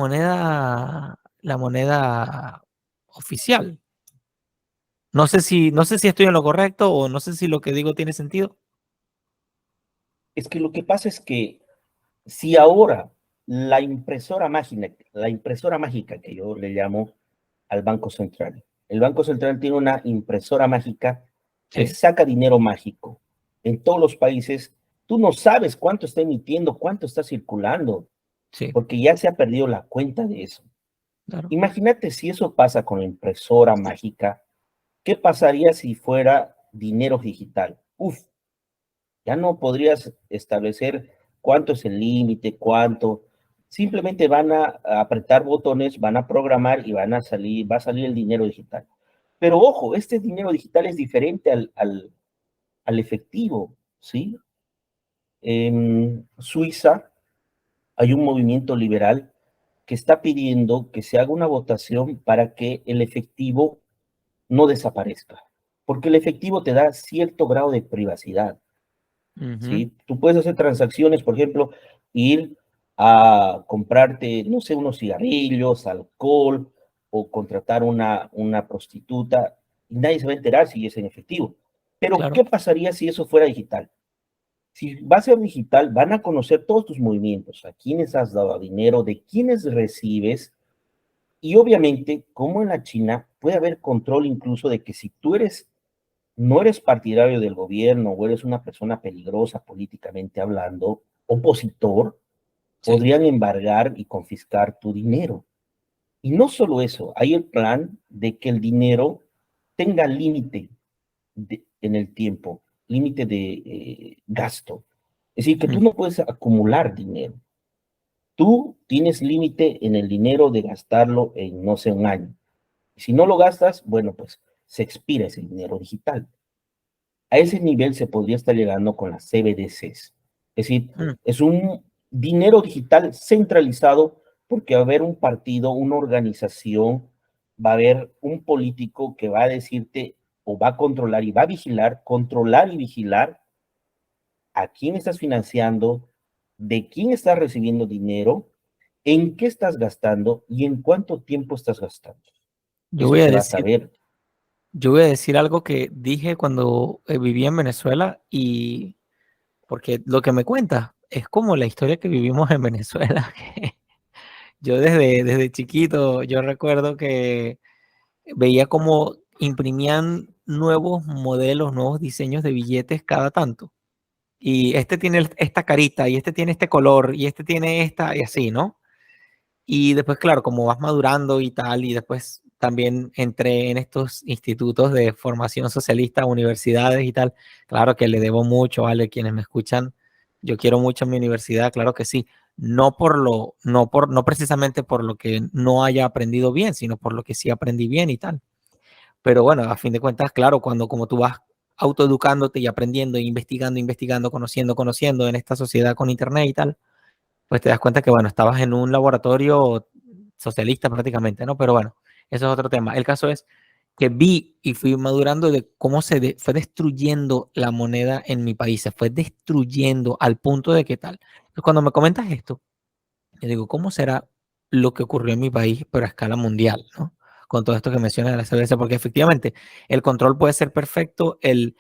moneda oficial. No sé si estoy en lo correcto o no sé si lo que digo tiene sentido. Es que lo que pasa es que si ahora la impresora mágica que yo le llamo al Banco Central, el Banco Central tiene una impresora mágica que Sí, saca dinero mágico en todos los países, tú no sabes cuánto está emitiendo, cuánto está circulando, sí, porque ya se ha perdido la cuenta de eso. claro. Imagínate si eso pasa con la impresora mágica, ¿qué pasaría si fuera dinero digital? Uf, Ya no podrías establecer cuánto es el límite, cuánto. Simplemente van a apretar botones, van a programar y va a salir el dinero digital. Pero ojo, este dinero digital es diferente al efectivo, ¿sí? En Suiza hay un movimiento liberal que está pidiendo que se haga una votación para que el efectivo no desaparezca, porque el efectivo te da cierto grado de privacidad. Ujú. ¿Sí? Tú puedes hacer transacciones, por ejemplo, ir a comprarte, no sé, unos cigarrillos, alcohol, o contratar una prostituta, y nadie se va a enterar si es en efectivo. Pero, Claro. ¿qué pasaría si eso fuera digital? Si va a ser digital, van a conocer todos tus movimientos, a quiénes has dado dinero, de quiénes recibes, y obviamente, como en la China, puede haber control incluso de que si tú no eres partidario del gobierno o eres una persona peligrosa políticamente hablando, opositor, Sí. podrían embargar y confiscar tu dinero. Y no solo eso, hay el plan de que el dinero tenga límite en el tiempo, límite de gasto. Es decir, que tú Mm. no puedes acumular dinero. Tú tienes límite en el dinero de gastarlo en, no sé, un año. Si no lo gastas, bueno, pues se expira ese dinero digital. A ese nivel se podría estar llegando con las CBDCs. Es decir, Mm. es un dinero digital centralizado porque va a haber un partido, una organización, va a haber un político que va a decirte o va a controlar y va a vigilar, controlar y vigilar a quién estás financiando, de quién estás recibiendo dinero, en qué estás gastando y en cuánto tiempo estás gastando. Yo Eso voy a se va a decir, saber. yo voy a decir algo que dije cuando vivía en Venezuela y porque lo que me cuenta es como la historia que vivimos en Venezuela. Yo desde chiquito, yo recuerdo que veía cómo imprimían nuevos modelos, nuevos diseños de billetes cada tanto. Y este tiene esta carita, y este tiene este color, y este tiene esta, y así, ¿no? Y después, claro, como vas madurando y tal, y después también entré en estos institutos de formación socialista, universidades y tal. Claro que le debo mucho, ¿vale? Quienes me escuchan, yo quiero mucho mi universidad, claro que sí. No precisamente por lo que no haya aprendido bien, sino por lo que sí aprendí bien y tal. Pero bueno, a fin de cuentas, claro, cuando como tú vas autoeducándote y aprendiendo, e investigando, investigando, conociendo en esta sociedad con internet y tal, pues te das cuenta que, bueno, estabas en un laboratorio socialista prácticamente, ¿no? Pero bueno, eso es otro tema. El caso es que vi y fui madurando de cómo fue destruyendo la moneda en mi país, se fue destruyendo al punto de que tal. Entonces, cuando me comentas esto, yo digo, ¿cómo será lo que ocurrió en mi país, pero a escala mundial, ¿no? Con todo esto que mencionas de la CBC, porque efectivamente el control puede ser perfecto, el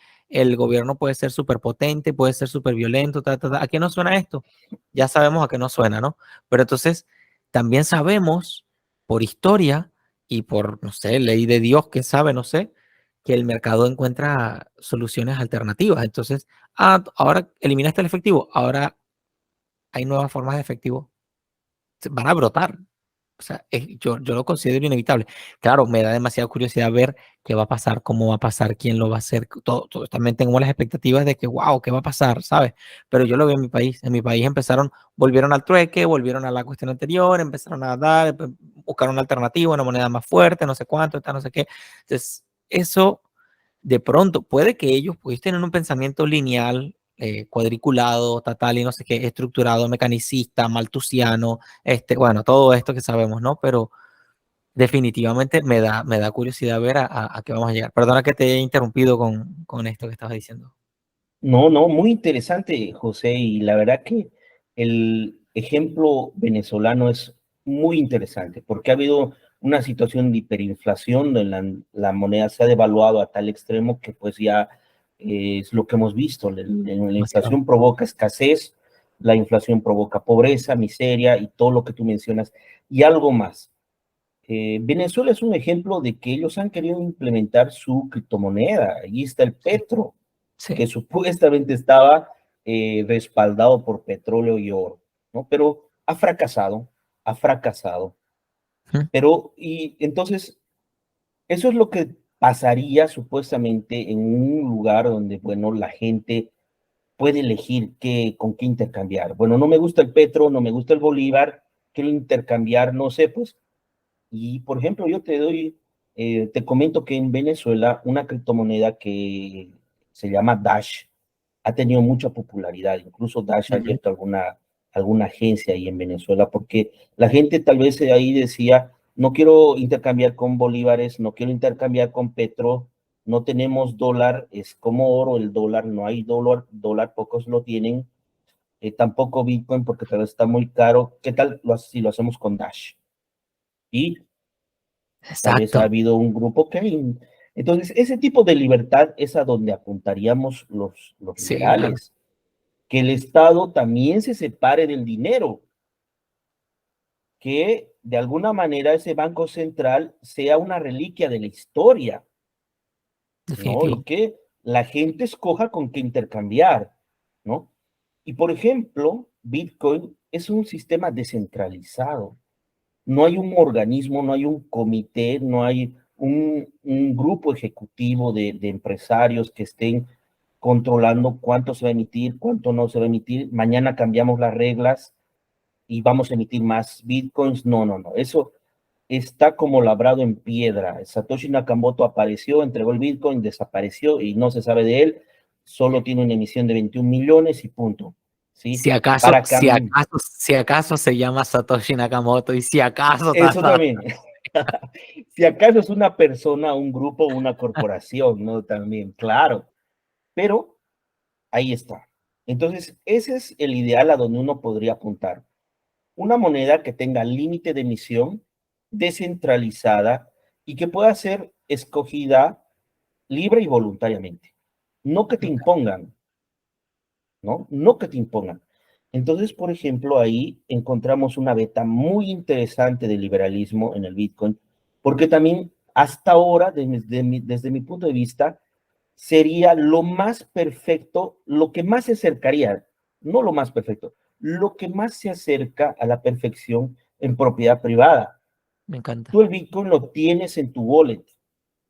gobierno puede ser súper potente, puede ser súper violento, ta, ta, ta. ¿A qué no suena esto? Ya sabemos a qué no suena, ¿no? Pero entonces también sabemos por historia y por, no sé, ley de Dios, que sabe, no sé, que el mercado encuentra soluciones alternativas. Entonces, ahora eliminaste el efectivo, ahora hay nuevas formas de efectivo, van a brotar. O sea, yo lo considero inevitable. Claro, me da demasiada curiosidad ver qué va a pasar, cómo va a pasar, quién lo va a hacer. También tengo las expectativas de que, wow, ¿qué va a pasar? ¿Sabes? Pero yo lo veo en mi país. En mi país volvieron al trueque, volvieron a la cuestión anterior, empezaron a dar, buscaron una alternativa, una moneda más fuerte, no sé cuánto, está, no sé qué. Entonces, eso de pronto puede que ellos pudiesen tener un pensamiento lineal, cuadriculado, tal y no sé qué, estructurado, mecanicista, maltusiano, bueno, todo esto que sabemos, ¿no? Pero definitivamente me da curiosidad ver a qué vamos a llegar. Perdona que te he interrumpido con esto que estabas diciendo. No, no, muy interesante, José, y la verdad que el ejemplo venezolano es muy interesante porque ha habido una situación de hiperinflación donde la moneda se ha devaluado a tal extremo que pues ya es lo que hemos visto. La Demasiado. inflación provoca escasez, la inflación provoca pobreza, miseria y todo lo que tú mencionas y algo más. Venezuela es un ejemplo de que ellos han querido implementar su criptomoneda. Ahí está el Sí, Petro, que sí. supuestamente estaba respaldado por petróleo y oro, ¿no? Pero ha fracasado, ha fracasado. Ujú. Pero, y entonces, eso es lo que pasaría supuestamente en un lugar donde, bueno, la gente puede elegir con qué intercambiar. Bueno, no me gusta el petro, no me gusta el bolívar, quiero intercambiar, no sé, pues. Y por ejemplo, yo te comento que en Venezuela una criptomoneda que se llama Dash ha tenido mucha popularidad. Incluso Dash ha Ujú. abierto alguna agencia ahí en Venezuela, porque la gente tal vez ahí decía, no quiero intercambiar con bolívares, no quiero intercambiar con petro, no tenemos dólar, es como oro el dólar, no hay dólar pocos lo tienen, tampoco Bitcoin porque tal vez está muy caro. ¿Qué tal si lo hacemos con Dash? Y tal vez ha Exacto, habido un grupo que... Entonces, ese tipo de libertad es a donde apuntaríamos los sí, claro, liberales, que el Estado también se separe del dinero, que de alguna manera ese Banco Central sea una reliquia de la historia, ¿no? Y definitivo. que la gente escoja con qué intercambiar, ¿no? Y por ejemplo, Bitcoin es un sistema descentralizado. No hay un organismo, no hay un comité, no hay un grupo ejecutivo de empresarios que estén controlando cuánto se va a emitir, cuánto no se va a emitir. Mañana cambiamos las reglas y vamos a emitir más bitcoins. No, no, no. Eso está como labrado en piedra. Satoshi Nakamoto apareció, entregó el bitcoin, desapareció y no se sabe de él. Solo tiene una emisión de 21 millones y punto. ¿Sí? Si acaso, Para cambiar. si acaso se llama Satoshi Nakamoto y si acaso Eso está. también. Si acaso es una persona, un grupo, una corporación, ¿no? También, claro. Pero ahí está. Entonces, ese es el ideal a donde uno podría apuntar. Una moneda que tenga límite de emisión, descentralizada y que pueda ser escogida libre y voluntariamente. No que te impongan, ¿no? No que te impongan. Entonces, por ejemplo, ahí encontramos una beta muy interesante de liberalismo en el Bitcoin, porque también hasta ahora, desde mi punto de vista, sería lo más perfecto, lo que más se acercaría, no lo más perfecto, lo que más se acerca a la perfección en propiedad privada. Me encanta. Tú el Bitcoin lo tienes en tu wallet,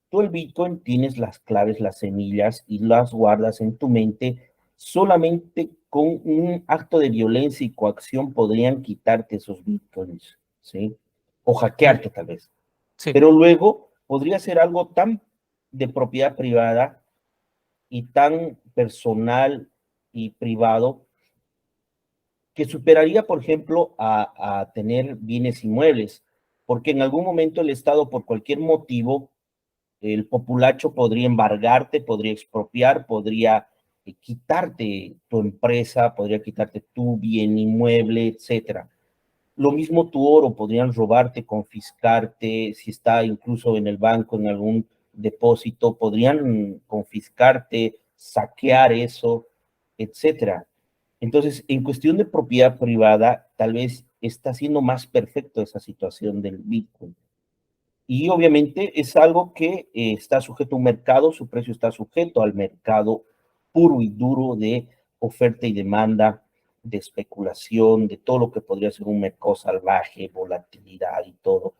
tú el Bitcoin tienes las claves, las semillas y las guardas en tu mente. Solamente con un acto de violencia y coacción podrían quitarte esos Bitcoins, ¿sí? O Mm, hackearte tal vez. sí, Pero luego podría ser algo tan de propiedad privada y tan personal y privado que superaría, por ejemplo, a tener bienes inmuebles, porque en algún momento el Estado, por cualquier motivo, el populacho podría embargarte, podría expropiar, podría quitarte tu empresa, podría quitarte tu bien inmueble, etcétera. Lo mismo tu oro, podrían robarte, confiscarte, si está incluso en el banco, en algún depósito, podrían confiscarte, saquear eso, etcétera. Entonces, en cuestión de propiedad privada, tal vez está siendo más perfecto esa situación del Bitcoin. Y obviamente es algo que está sujeto a un mercado, su precio está sujeto al mercado puro y duro de oferta y demanda, de especulación, de todo lo que podría ser un mercado salvaje, volatilidad y todo.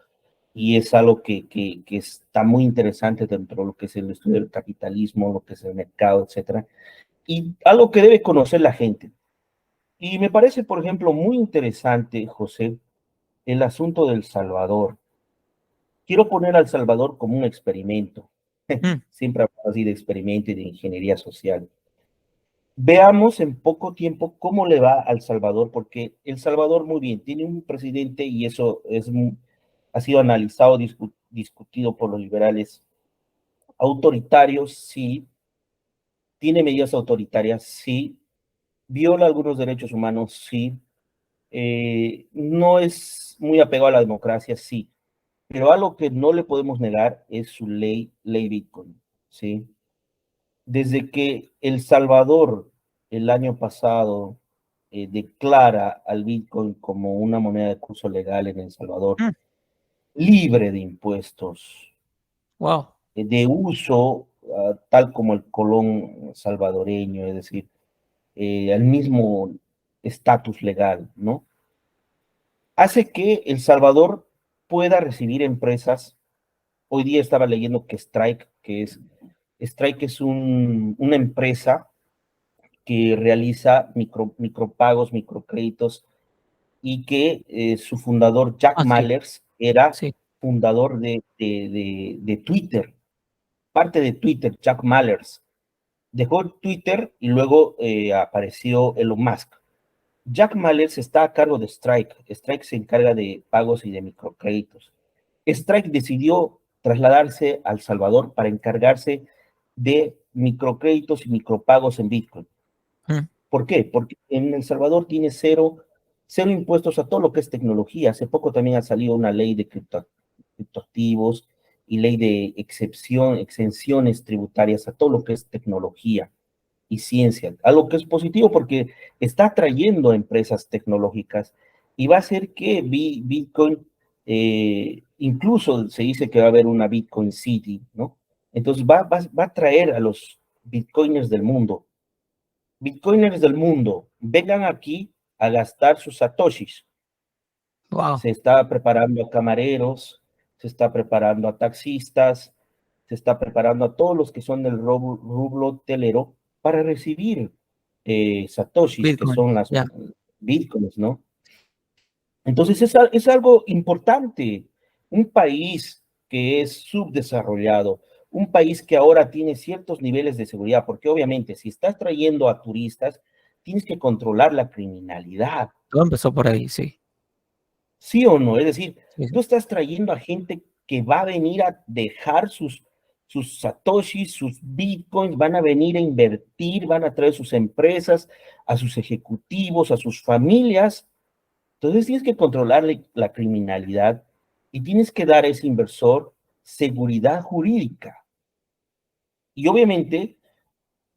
Y es algo que está muy interesante dentro de lo que es el estudio del capitalismo, lo que es el mercado, etcétera. Y algo que debe conocer la gente. Y me parece, por ejemplo, muy interesante, José, el asunto del Salvador. Quiero poner al Salvador como un experimento. mm, Siempre hablamos así de experimento y de ingeniería social. Veamos en poco tiempo cómo le va al Salvador, porque El Salvador, muy bien, tiene un presidente y eso ha sido analizado, discutido por los liberales. Autoritarios, sí. Tiene medidas autoritarias, sí. Viola algunos derechos humanos, sí. No es muy apegado a la democracia, sí. Pero algo que no le podemos negar es su ley Bitcoin, ¿sí? Desde que El Salvador el año pasado declara al Bitcoin como una moneda de curso legal en El Salvador, mm, libre de impuestos, wow, de uso, tal como el colón salvadoreño, es decir, al mismo estatus legal, ¿no? Hace que El Salvador pueda recibir empresas. Hoy día estaba leyendo que Strike es una empresa que realiza micropagos, microcréditos, y que su fundador, Jack Ah, sí, Mallers, era sí. fundador de Twitter, parte de Twitter, Jack Mallers. Dejó Twitter y luego apareció Elon Musk. Jack Mallers está a cargo de Strike. Strike se encarga de pagos y de microcréditos. Strike decidió trasladarse a El Salvador para encargarse de microcréditos y micropagos en Bitcoin. Mm. ¿Por qué? Porque en El Salvador tiene cero impuestos a todo lo que es tecnología. Hace poco también ha salido una ley de criptoactivos y ley de exenciones tributarias a todo lo que es tecnología y ciencia, algo que es positivo porque está atrayendo a empresas tecnológicas y va a hacer que Bitcoin, incluso se dice que va a haber una Bitcoin City, ¿no? Entonces va a traer a los Bitcoiners del mundo, vengan aquí a gastar sus satoshis. Wow. Se está preparando a camareros, se está preparando a taxistas, se está preparando a todos los que son del rublo hotelero para recibir satoshis, que Bitcoin. son las Ya. bitcoins, ¿no? Entonces es algo importante. Un país que es subdesarrollado, un país que ahora tiene ciertos niveles de seguridad, porque obviamente si estás trayendo a turistas, tienes que controlar la criminalidad. Todo empezó por ahí, sí. ¿Sí o no? Es decir, Sí, tú estás trayendo a gente que va a venir a dejar sus satoshis, sus bitcoins, van a venir a invertir, van a traer sus empresas, a sus ejecutivos, a sus familias. Entonces tienes que controlar la criminalidad y tienes que dar a ese inversor seguridad jurídica. Y obviamente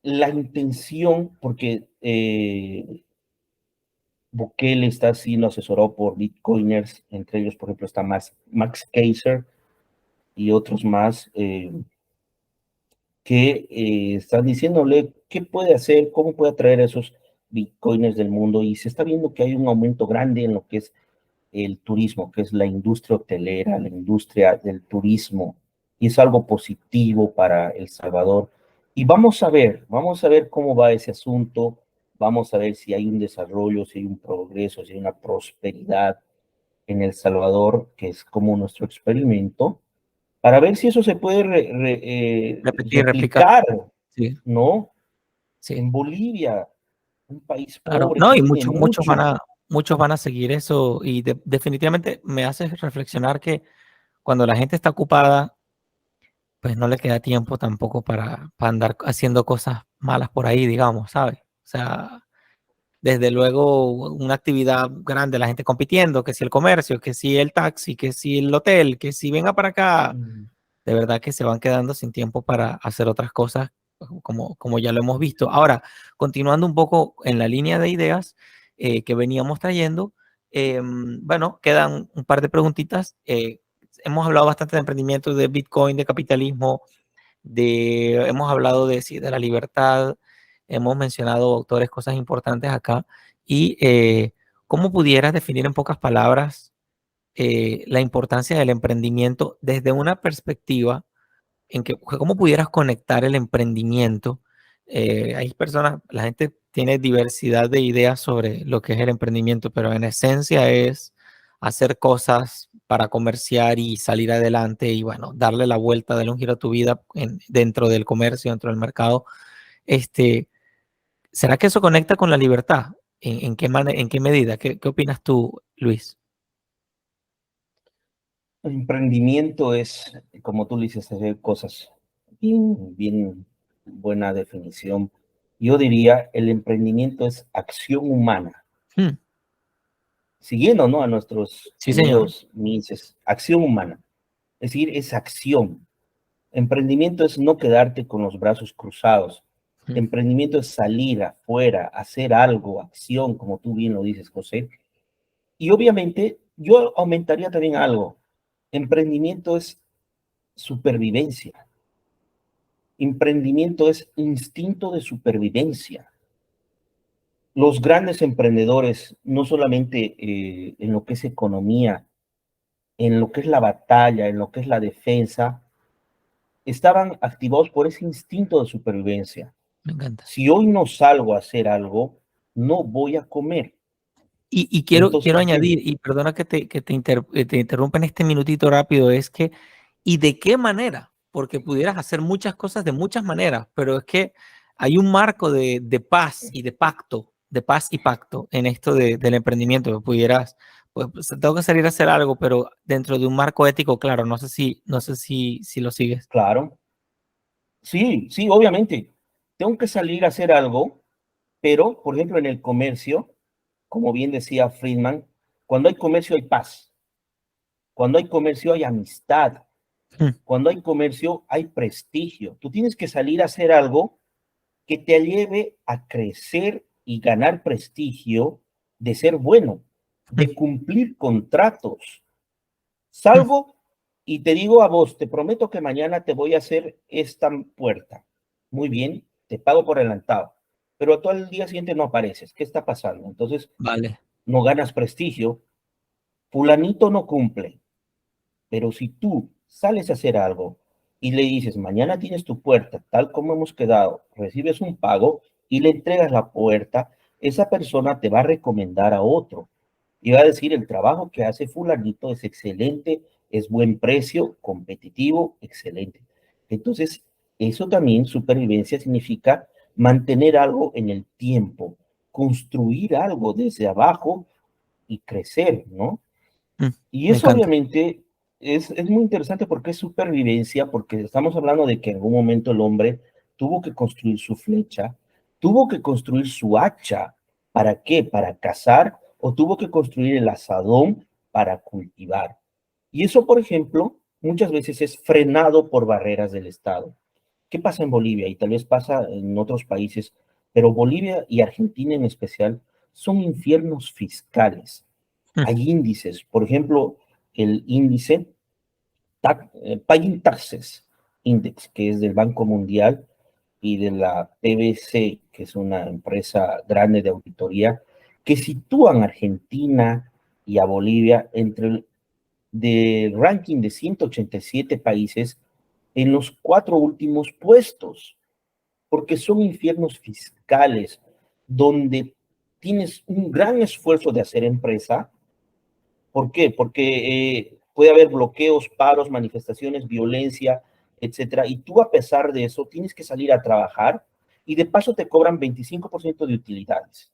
la intención, porque Bukele está siendo asesorado por bitcoiners, entre ellos, por ejemplo, está Max Keiser y otros más que están diciéndole qué puede hacer, cómo puede atraer a esos bitcoiners del mundo. Y se está viendo que hay un aumento grande en lo que es el turismo, que es la industria hotelera, la industria del turismo, y es algo positivo para El Salvador. Y vamos a ver cómo va ese asunto, vamos a ver si hay un desarrollo, si hay un progreso, si hay una prosperidad en El Salvador, que es como nuestro experimento, para ver si eso se puede repetir, replicar. replicar, Sí, ¿no? sí. En Bolivia, un país Claro. pobre No, que y tiene mucho. muchos van a seguir eso. Y definitivamente me hace reflexionar que cuando la gente está ocupada, pues no le queda tiempo tampoco para andar haciendo cosas malas por ahí, digamos, ¿sabes? O sea, desde luego una actividad grande, la gente compitiendo, que si el comercio, que si el taxi, que si el hotel, que si venga para acá, Mm. de verdad que se van quedando sin tiempo para hacer otras cosas, como ya lo hemos visto. Ahora, continuando un poco en la línea de ideas que veníamos trayendo, bueno, quedan un par de preguntitas. Hemos hablado bastante de emprendimiento, de Bitcoin, de capitalismo, hemos hablado de, sí, de la libertad, hemos mencionado autores, cosas importantes acá. Y ¿cómo pudieras definir en pocas palabras la importancia del emprendimiento desde una perspectiva en que cómo pudieras conectar el emprendimiento? Hay personas, la gente tiene diversidad de ideas sobre lo que es el emprendimiento, pero en esencia es hacer cosas para comerciar y salir adelante y bueno, darle la vuelta, darle un giro a tu vida dentro del comercio, dentro del mercado. Este, ¿Será que eso conecta con la libertad? En qué medida? ¿Qué opinas tú, Luis? Emprendimiento es, como tú le dices, hacer cosas bien buena definición. Yo diría, el emprendimiento es acción humana. Hmm, Siguiendo, ¿no? A nuestros sí, señor. queridos Mises, acción humana. Es decir, es acción. Emprendimiento es no quedarte con los brazos cruzados. Hmm, Emprendimiento es salir afuera, hacer algo, acción, como tú bien lo dices, José. Y obviamente yo aumentaría también algo. Emprendimiento es supervivencia. Emprendimiento es instinto de supervivencia. Los grandes emprendedores, no solamente en lo que es economía, en lo que es la batalla, en lo que es la defensa, estaban activados por ese instinto de supervivencia. Me encanta. Si hoy no salgo a hacer algo, no voy a comer. Y Entonces, quiero añadir, y perdona te interrumpa en este minutito rápido, es que, ¿y de qué manera? Porque pudieras hacer muchas cosas de muchas maneras, pero es que hay un marco de paz y de pacto, de paz y pacto en esto del emprendimiento, que pudieras, pues tengo que salir a hacer algo, pero dentro de un marco ético, claro, no sé si lo sigues. claro, sí, sí, obviamente. Tengo que salir a hacer algo, pero, por ejemplo, en el comercio, como bien decía Friedman, cuando hay comercio hay paz, cuando hay comercio hay amistad, Mm, cuando hay comercio hay prestigio. Tú tienes que salir a hacer algo que te lleve a crecer y ganar prestigio de ser bueno, mm, de cumplir contratos. mm, Salgo y te digo a vos, te prometo que mañana te voy a hacer esta puerta. Muy bien, te pago por adelantado, pero tú al día siguiente no apareces. ¿Qué está pasando? Entonces, vale. no ganas prestigio. Fulanito no cumple. Pero si tú sales a hacer algo y le dices, mañana tienes tu puerta, tal como hemos quedado, recibes un pago y le entregas la puerta, esa persona te va a recomendar a otro y va a decir, el trabajo que hace fulanito es excelente, es buen precio, competitivo, excelente. Entonces, eso también, supervivencia, significa mantener algo en el tiempo, construir algo desde abajo y crecer, ¿no? Mm, Y me eso encanta. obviamente es muy interesante porque es supervivencia, porque estamos hablando de que en algún momento el hombre tuvo que construir su flecha, tuvo que construir su hacha. ¿Para qué? Para cazar o tuvo que construir el asadón para cultivar. Y eso, por ejemplo, muchas veces es frenado por barreras del Estado. ¿Qué pasa en Bolivia? Y tal vez pasa en otros países, pero Bolivia y Argentina en especial son infiernos fiscales. Mm, Hay índices, por ejemplo, el índice Paying Taxes Index, que es del Banco Mundial y de la PwC, que es una empresa grande de auditoría, que sitúan a Argentina y a Bolivia entre el del ranking de 187 países en los 4 últimos puestos, porque son infiernos fiscales donde tienes un gran esfuerzo de hacer empresa. ¿Por qué? Porque puede haber bloqueos, paros, manifestaciones, violencia, etcétera. Y tú, a pesar de eso, tienes que salir a trabajar y de paso te cobran 25% de utilidades.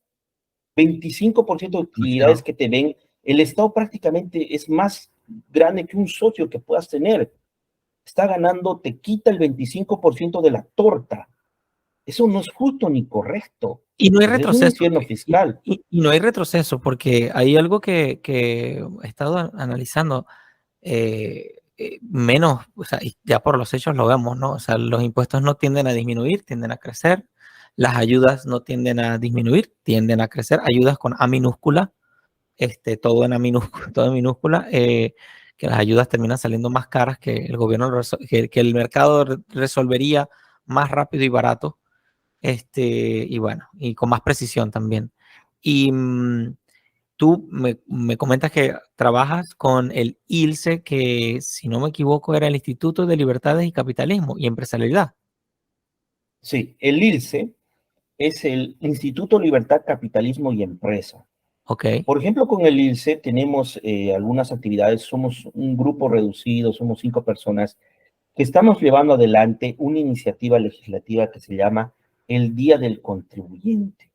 25% de utilidades demasiado. que te ven. El Estado prácticamente es más grande que un socio que puedas tener. Está ganando, te quita el 25% de la torta. Eso no es justo ni correcto. Y no hay Entonces es un retroceso, infierno fiscal. y no hay retroceso, porque hay algo que he estado analizando, menos, o sea, y ya por los hechos lo vemos, ¿no? O sea, los impuestos no tienden a disminuir, tienden a crecer, las ayudas no tienden a disminuir, tienden a crecer, ayudas con A minúscula, todo en A minúscula, todo en minúscula, que las ayudas terminan saliendo más caras que el gobierno, que el mercado resolvería más rápido y barato, y bueno, y con más precisión también. Y tú me comentas que trabajas con el ILSE, que si no me equivoco era el Instituto de Libertades y Capitalismo y Empresarialidad. Sí, el ILSE es el Instituto Libertad, Capitalismo y Empresa. Ok, Por ejemplo, con el ILSE tenemos algunas actividades, somos un grupo reducido, somos 5 personas que estamos llevando adelante una iniciativa legislativa que se llama el Día del Contribuyente,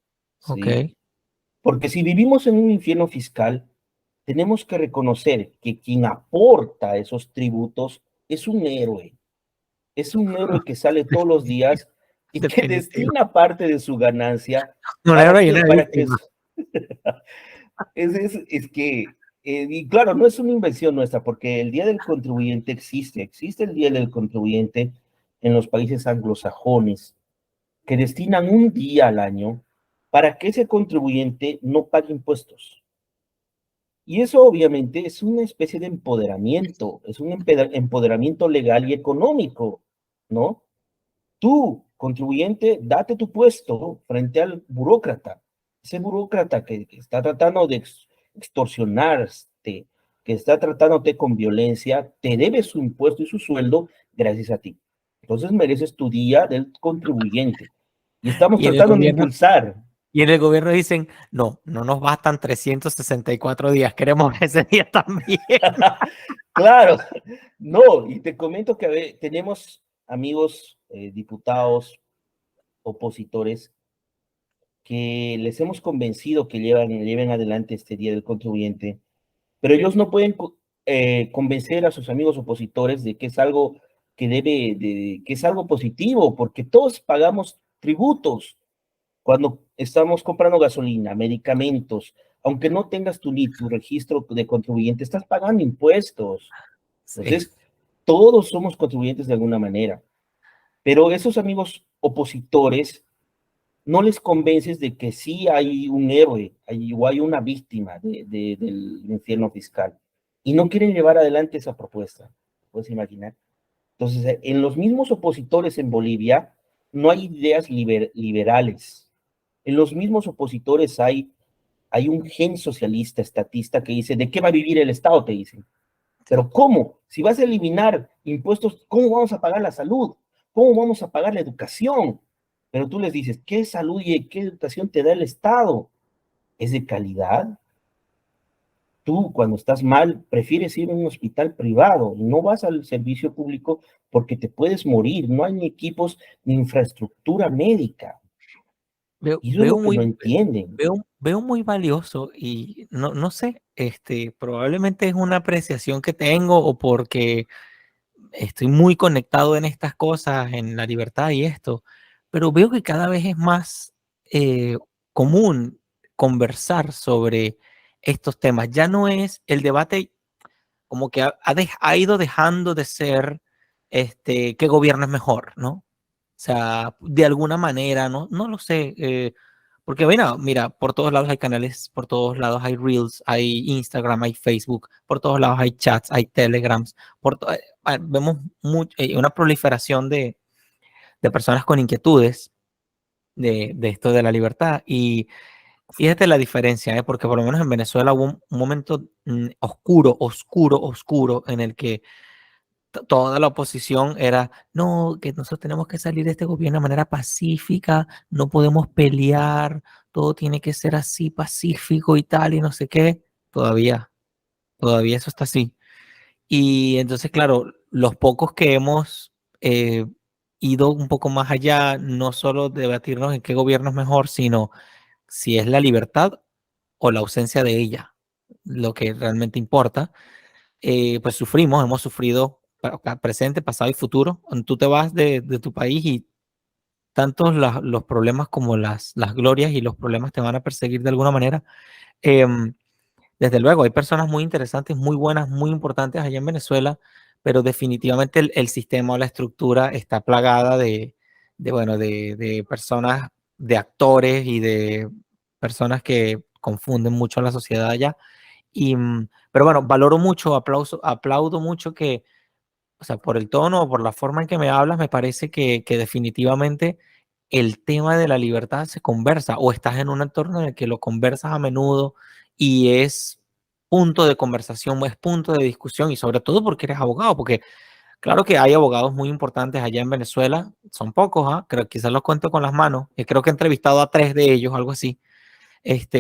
ok. ¿sí? Porque si vivimos en un infierno fiscal, tenemos que reconocer que quien aporta esos tributos es un héroe que sale todos los días y que Definitivo. destina parte de su ganancia. Una ¿Para héroe y qué? una Para que víctima. es que, y claro, no es una invención nuestra, porque el Día del Contribuyente existe el Día del Contribuyente en los países anglosajones, que destinan un día al año para que ese contribuyente no pague impuestos. Y eso obviamente es una especie de empoderamiento, es un empoderamiento legal y económico, ¿no? Tú, contribuyente, date tu puesto frente al burócrata. Ese burócrata que está tratando de extorsionarte, que está tratándote con violencia, te debe su impuesto y su sueldo gracias a ti. Entonces mereces tu día del contribuyente. y estamos Y en el tratando de gobierno, impulsar. y en el gobierno dicen, no, no nos bastan 364 días, queremos ese día también. Claro, no, y te comento que tenemos amigos diputados, opositores, que les hemos convencido que lleven adelante este Día del Contribuyente, pero ellos no pueden convencer a sus amigos opositores de que es algo que es algo positivo, porque todos pagamos tributos cuando estamos comprando gasolina, medicamentos, aunque no tengas tu registro de contribuyente, estás pagando impuestos. Sí. Entonces, todos somos contribuyentes de alguna manera, pero esos amigos opositores no les convences de que sí hay un héroe o hay una víctima del infierno fiscal y no quieren llevar adelante esa propuesta. ¿Puedes imaginar? Entonces, en los mismos opositores en Bolivia no hay ideas liberales. En los mismos opositores hay un gen socialista, estatista, que dice, ¿de qué va a vivir el Estado? Te dicen. Pero ¿cómo? Si vas a eliminar impuestos, ¿cómo vamos a pagar la salud? ¿Cómo vamos a pagar la educación? Pero tú les dices, ¿qué salud y qué educación te da el Estado? ¿Es de calidad? Tú, cuando estás mal, prefieres ir a un hospital privado y no vas al servicio público porque te puedes morir. No hay ni equipos ni infraestructura médica. Veo, Y eso es veo lo que muy, no entienden. veo muy valioso y no, no sé, probablemente es una apreciación que tengo o porque estoy muy conectado en estas cosas, en la libertad y esto, pero veo que cada vez es más común conversar sobre estos temas. Ya no es el debate como que ha ido dejando de ser qué gobierno es mejor, ¿no? O sea, de alguna manera, no, no lo sé. Porque mira, por todos lados hay canales, por todos lados hay Reels, hay Instagram, hay Facebook, por todos lados hay chats, hay Telegrams, vemos una proliferación de personas con inquietudes de esto de la libertad. Y fíjate la diferencia, porque por lo menos en Venezuela hubo un momento oscuro, oscuro, oscuro, en el que toda la oposición era, no, que nosotros tenemos que salir de este gobierno de manera pacífica, no podemos pelear, todo tiene que ser así pacífico y tal, y no sé qué. Todavía eso está así. Y entonces, claro, los pocos que hemos ido un poco más allá, no solo debatirnos en qué gobierno es mejor, sino si es la libertad o la ausencia de ella, lo que realmente importa, pues hemos sufrido presente, pasado y futuro. Cuando tú te vas de tu país y tantos los problemas como las glorias y los problemas te van a perseguir de alguna manera. Em, Desde luego, hay personas muy interesantes, muy buenas, muy importantes allá en Venezuela, pero definitivamente el sistema o la estructura está plagada bueno, de personas, de actores y de personas que confunden mucho a la sociedad allá. Pero bueno, valoro mucho, aplaudo mucho que, o sea, por el tono o por la forma en que me hablas, me parece que definitivamente el tema de la libertad se conversa o estás en un entorno en el que lo conversas a menudo y es punto de conversación, es punto de discusión y sobre todo porque eres abogado, porque claro que hay abogados muy importantes allá en Venezuela, son pocos, ¿ah? Creo que quizás los cuento con las manos, creo que he entrevistado a 3 de ellos, algo así,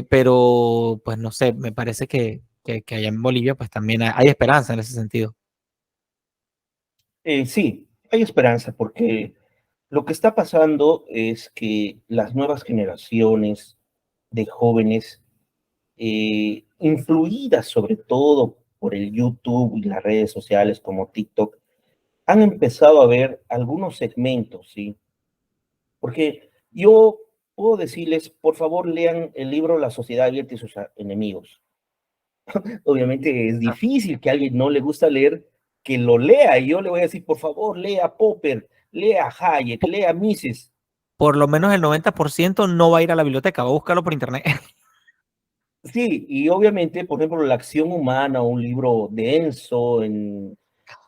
pero pues no sé, me parece que allá en Bolivia pues también hay esperanza en ese sentido. Sí, hay esperanza porque lo que está pasando es que las nuevas generaciones de jóvenes, influidas sobre todo por el YouTube y las redes sociales como TikTok, han empezado a ver algunos segmentos, ¿sí? Porque yo puedo decirles, por favor, lean el libro La sociedad abierta y sus enemigos. Obviamente es Ah, difícil que a alguien no le gusta leer, que lo lea. Y yo le voy a decir, por favor, lea Popper, lea Hayek, lea Mises. por lo menos el 90% no va a ir a la biblioteca, va a buscarlo por internet. Sí, y obviamente, por ejemplo, La acción humana, un libro denso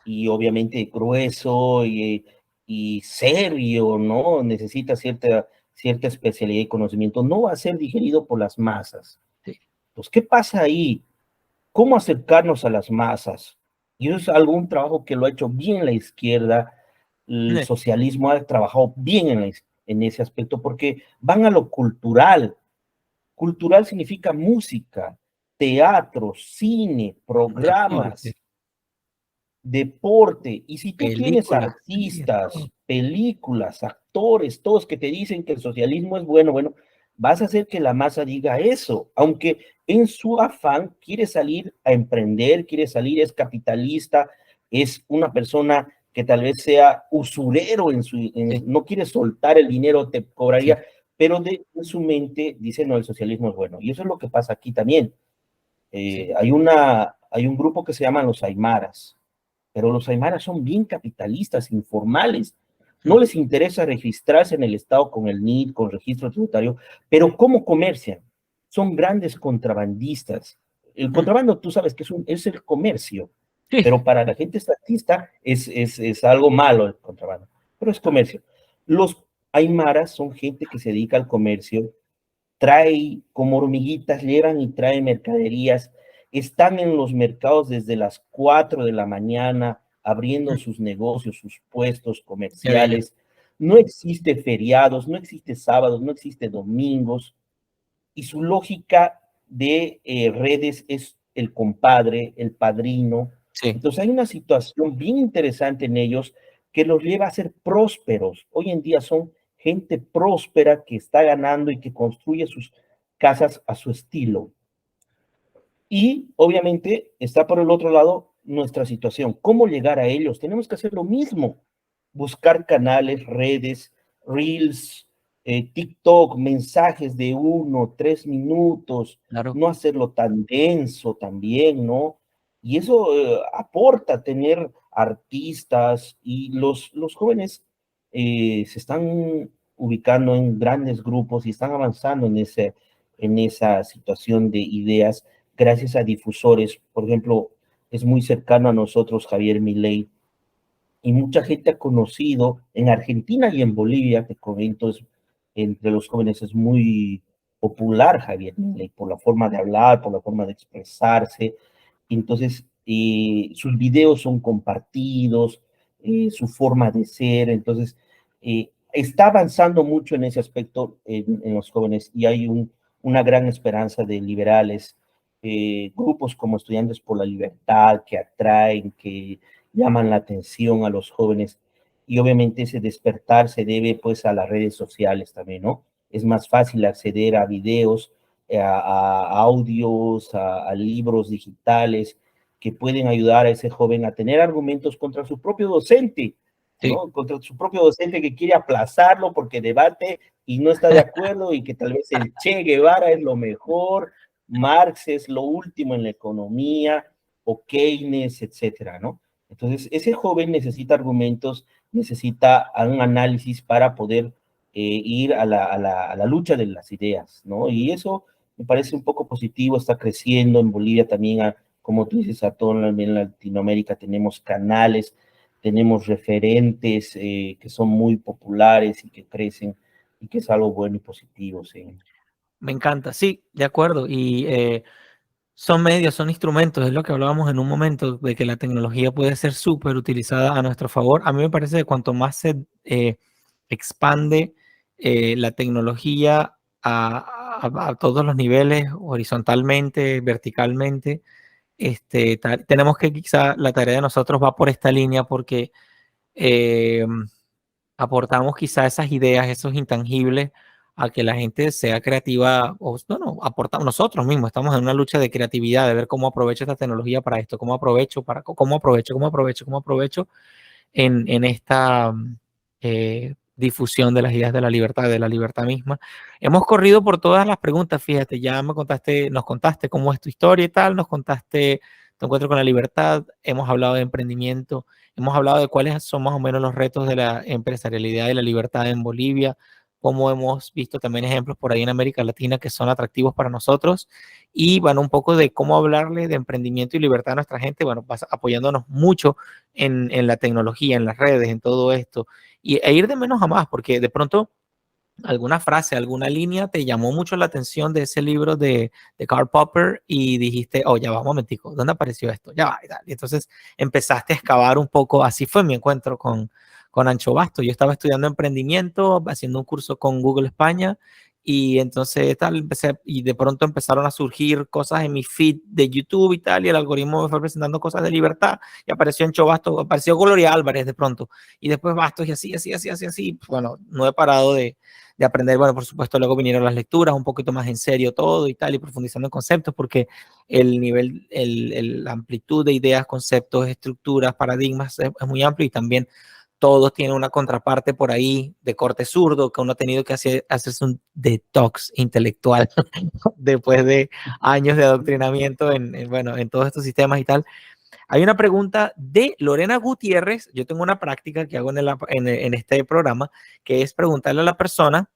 y obviamente grueso y serio, ¿no? Necesita cierta especialidad y conocimiento. No va a ser digerido por las masas. Sí. Pues, ¿qué pasa ahí? ¿Cómo acercarnos a las masas? Y eso es trabajo que lo ha hecho bien la izquierda, el socialismo ha trabajado bien en ese aspecto, porque van a lo cultural. Cultural significa música, teatro, cine, deporte, programas, deporte. Y si tú tienes películas, series, artistas, todo. películas, actores, todos que te dicen que el socialismo es bueno, bueno, vas a hacer que la masa diga eso, aunque en su afán quiere salir a emprender, quiere salir, es capitalista, es una persona que tal vez sea usurero Sí, no quiere soltar el dinero, te sí, cobraría, pero en su mente dice, no, el socialismo es bueno. Y eso es lo que pasa aquí también. sí. Hay un grupo que se llama los Aymaras, pero los aymaras son bien capitalistas, informales. No Mm, les interesa registrarse en el Estado con el NID, con registro tributario, pero ¿cómo comercian? Son grandes contrabandistas. El mm, contrabando, tú sabes que es el comercio, sí, pero para la gente estatista es algo malo el contrabando, pero es comercio. Los aymaras son gente que se dedica al comercio, trae como hormiguitas, llevan y traen mercaderías, están en los mercados desde las 4 de la mañana abriendo mm, sus negocios, sus puestos qué bello. comerciales. No existe feriados, no existe sábados, no existe domingos. Y su lógica de redes es el compadre, el padrino. Sí, Entonces hay una situación bien interesante en ellos que los lleva a ser prósperos. Hoy en día son gente próspera que está ganando y que construye sus casas a su estilo. Y obviamente está por el otro lado nuestra situación. ¿Cómo llegar a ellos? Tenemos que hacer lo mismo. Buscar canales, redes, reels, TikTok, mensajes de 1, 3 minutos, claro. no hacerlo tan denso también, ¿no? Y eso aporta tener artistas y los jóvenes se están ubicando en grandes grupos y están avanzando en esa situación de ideas gracias a difusores. Por ejemplo, es muy cercano a nosotros Javier Milei y mucha gente ha conocido en Argentina y en Bolivia, te comento, entre los jóvenes es muy popular Javier Milei por la forma de hablar, por la forma de expresarse. Entonces, sus videos son compartidos, su forma de ser. Entonces, está avanzando mucho en ese aspecto en los jóvenes y hay una gran esperanza de liberales, grupos como Estudiantes por la Libertad que atraen, que llaman la atención a los jóvenes y obviamente ese despertar se debe pues a las redes sociales también, ¿no? Es más fácil acceder a videos, a audios, a libros digitales que pueden ayudar a ese joven a tener argumentos contra su propio docente, Sí, ¿no? Contra su propio docente que quiere aplazarlo porque debate y no está de acuerdo y que tal vez el Che Guevara es lo mejor, Marx es lo último en la economía o Keynes, etcétera, ¿no? Entonces, ese joven necesita argumentos, necesita un análisis para poder ir a la lucha de las ideas, ¿no? Y eso me parece un poco positivo, está creciendo en Bolivia también, como tú dices, a todo en Latinoamérica tenemos canales, tenemos referentes que son muy populares y que crecen y que es algo bueno y positivo, sí. me encanta. Sí, de acuerdo. Y son medios, son instrumentos, es lo que hablábamos en un momento, de que la tecnología puede ser súper utilizada a nuestro favor. A mí me parece que cuanto más se expande la tecnología a todos los niveles, horizontalmente, verticalmente, tenemos que quizá la tarea de nosotros va por esta línea porque eh, aportamos quizá esas ideas, esos intangibles, a que la gente sea creativa, o no, no, aportamos nosotros mismos, estamos en una lucha de creatividad, de ver cómo aprovecho esta tecnología para esto, cómo aprovecho en esta difusión de las ideas de la libertad misma. Hemos corrido por todas las preguntas, fíjate, ya me contaste, nos contaste cómo es tu historia y tal, nos contaste tu encuentro con la libertad, hemos hablado de emprendimiento, hemos hablado de cuáles son más o menos los retos de la empresarialidad y la libertad en Bolivia, cómo hemos visto también ejemplos por ahí en América Latina que son atractivos para nosotros y bueno, un poco de cómo hablarle de emprendimiento y libertad a nuestra gente, bueno, apoyándonos mucho en la tecnología, en las redes, en todo esto, e ir de menos a más, porque de pronto alguna frase, alguna línea te llamó mucho la atención de ese libro de Karl Popper y dijiste, oh, ya va, un momentico, ¿dónde apareció esto? Ya va, y tal. Y entonces empezaste a excavar un poco, así fue mi encuentro con con Ancho Basto. Yo estaba estudiando emprendimiento, haciendo un curso con Google España, y entonces tal, empecé, y de pronto empezaron a surgir cosas en mi feed de YouTube y tal, y el algoritmo me fue presentando cosas de libertad, y apareció Ancho Basto, apareció Gloria Álvarez de pronto, y después Bastos, y así, así, así, así, así. Bueno, no he parado de aprender. Bueno, por supuesto, luego vinieron las lecturas, un poquito más en serio todo y tal, y profundizando en conceptos, porque el nivel, la amplitud de ideas, conceptos, estructuras, paradigmas es muy amplio, y también todos tienen una contraparte por ahí de corte zurdo, que uno ha tenido que hacerse un detox intelectual después de años de adoctrinamiento bueno, en todos estos sistemas y tal. Hay una pregunta de Lorena Gutiérrez. Yo tengo una práctica que hago en este programa, que es preguntarle a la persona.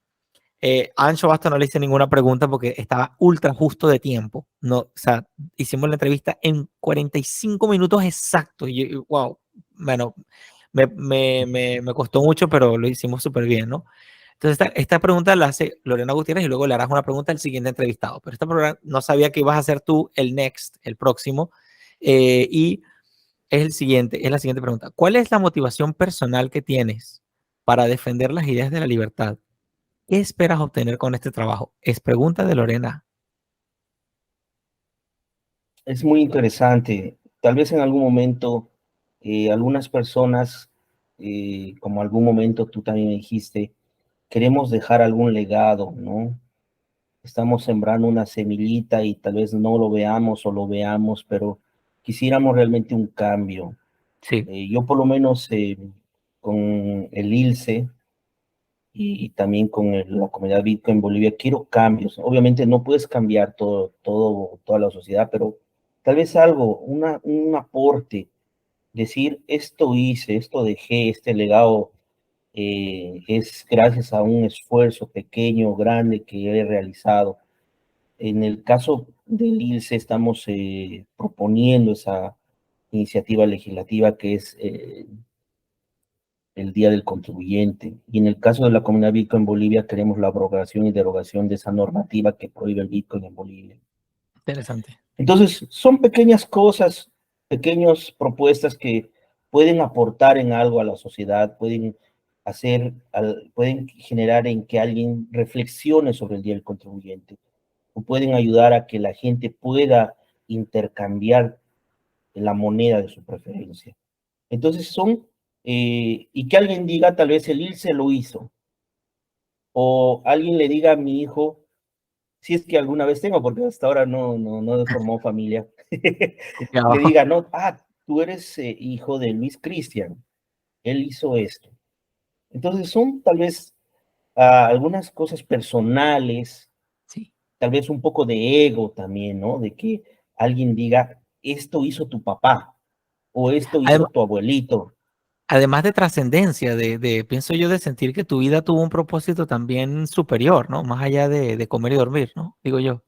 A Ancho Basto no le hice ninguna pregunta porque estaba ultra justo de tiempo. No, o sea, hicimos la entrevista en 45 minutos exactos. Y wow, bueno, me costó mucho, pero lo hicimos súper bien, ¿no? Entonces, esta pregunta la hace Lorena Gutiérrez, y luego le harás una pregunta al siguiente entrevistado. Pero esta programa no sabía que ibas a hacer tú el next, el próximo. Y es la siguiente pregunta. ¿Cuál es la motivación personal que tienes para defender las ideas de la libertad? ¿Qué esperas obtener con este trabajo? Es pregunta de Lorena. Es muy interesante. Tal vez en algún momento algunas personas, como algún momento tú también me dijiste, queremos dejar algún legado, ¿no? Estamos sembrando una semillita y tal vez no lo veamos o lo veamos, pero quisiéramos realmente un cambio. Sí, Yo por lo menos con el ILCE y también con la comunidad Bitcoin en Bolivia quiero cambios. Obviamente no puedes cambiar toda la sociedad, pero tal vez algo, un aporte, decir esto hice, esto dejé, este legado es gracias a un esfuerzo pequeño o grande que he realizado. En el caso del ILCE estamos proponiendo esa iniciativa legislativa que es el Día del Contribuyente. Y en el caso de la comunidad Bitcoin en Bolivia, queremos la abrogación y derogación de esa normativa que prohíbe el Bitcoin en Bolivia. interesante. Entonces, son pequeñas cosas, pequeñas propuestas que pueden aportar en algo a la sociedad, pueden generar en que alguien reflexione sobre el Día del Contribuyente, o pueden ayudar a que la gente pueda intercambiar la moneda de su preferencia. Entonces y que alguien diga, tal vez el ILCE lo hizo, o alguien le diga a mi hijo, si es que alguna vez tengo, porque hasta ahora no he formado familia, le diga, no, tú eres hijo de Luis Cristian, él hizo esto. Entonces son tal vez algunas cosas personales, Sí. tal vez un poco de ego también, ¿no? De que alguien diga, esto hizo tu papá, o esto hizo Además, tu abuelito. además de trascendencia, pienso yo, de sentir que tu vida tuvo un propósito también superior, ¿no? Más allá de comer y dormir, ¿no? Digo yo.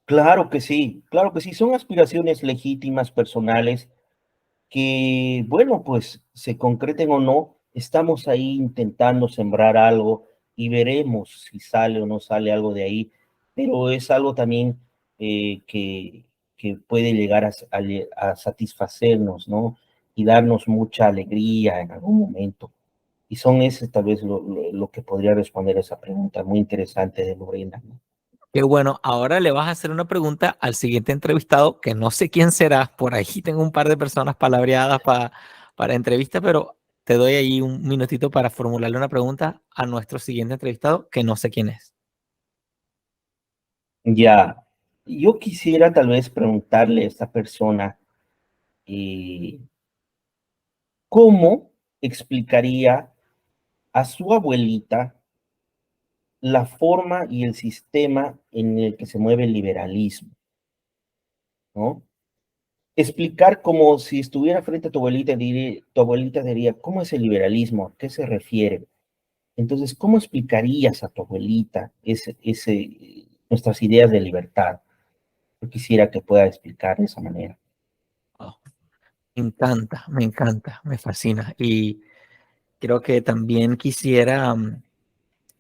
Claro que sí, son aspiraciones legítimas, personales, que, bueno, pues se concreten o no, estamos ahí intentando sembrar algo y veremos si sale o no sale algo de ahí, pero es algo también que puede llegar a satisfacernos, ¿no? Y darnos mucha alegría en algún momento. Y son ese tal vez lo que podría responder a esa pregunta muy interesante de Lorena, ¿no? Qué bueno, ahora le vas a hacer una pregunta al siguiente entrevistado, que no sé quién será. Por ahí tengo un par de personas palabreadas para entrevista, pero te doy ahí un minutito para formularle una pregunta a nuestro siguiente entrevistado, que no sé quién es. Ya, yo quisiera tal vez preguntarle a esta persona eh, cómo explicaría a su abuelita la forma y el sistema en el que se mueve el liberalismo, ¿no? Explicar como si estuviera frente a tu abuelita diría, ¿cómo es el liberalismo? ¿A qué se refiere? Entonces, ¿cómo explicarías a tu abuelita nuestras ideas de libertad? Yo quisiera que pueda explicar de esa manera. Oh, me encanta, me fascina. Y creo que también quisiera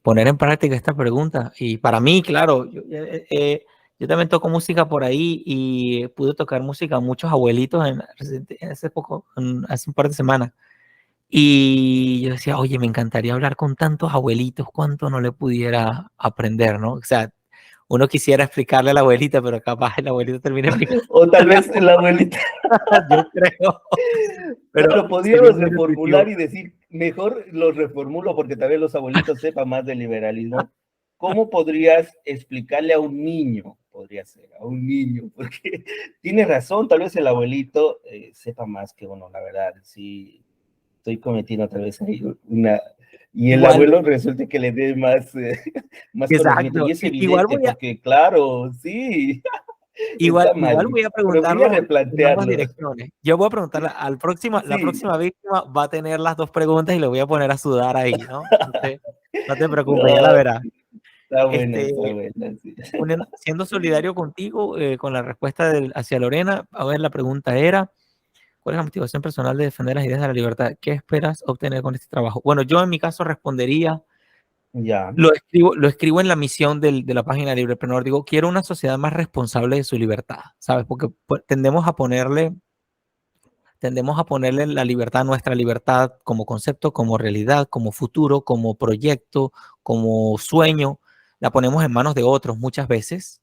poner en práctica esta pregunta. Y para mí, claro, yo también toco música por ahí, y pude tocar música a muchos abuelitos hace poco, hace un par de semanas. Y yo decía, oye, me encantaría hablar con tantos abuelitos, cuánto no le pudiera aprender, ¿no? O sea, uno quisiera explicarle a la abuelita, pero capaz el abuelito termina explicando. O tal vez la abuelita. Yo creo, pero Bueno, sería podríamos muy reformular nutritivo. y decir, mejor lo reformulo porque tal vez los abuelitos sepan más del liberalismo. ¿Cómo podrías explicarle a un niño? Podría ser, a un niño, porque tiene razón, tal vez el abuelito sepa más que uno, la verdad. Sí, estoy cometiendo tal vez ahí una... Y el Igual, abuelo resulta que le dé más, más conocimiento. exacto. Y es Igual evidente voy a, porque, claro, sí, igual, está igual mal. voy a Pero voy a preguntarlo en ambas replantearlo. direcciones. Yo voy a preguntar la Sí, próxima víctima va a tener las dos preguntas y lo voy a poner a sudar ahí, ¿no? Entonces, no te preocupes, ya la no, verás. está Este, buena, sí. siendo solidario contigo con la respuesta hacia Lorena, a ver, la pregunta era, ¿cuál es la motivación personal de defender las ideas de la libertad? ¿Qué esperas obtener con este trabajo? Bueno, yo en mi caso respondería, Ya, lo escribo en la misión de la página Librepreneur, digo, quiero una sociedad más responsable de su libertad, ¿sabes? Porque pues, tendemos a ponerle la libertad, nuestra libertad como concepto, como realidad, como futuro, como proyecto, como sueño, la ponemos en manos de otros muchas veces.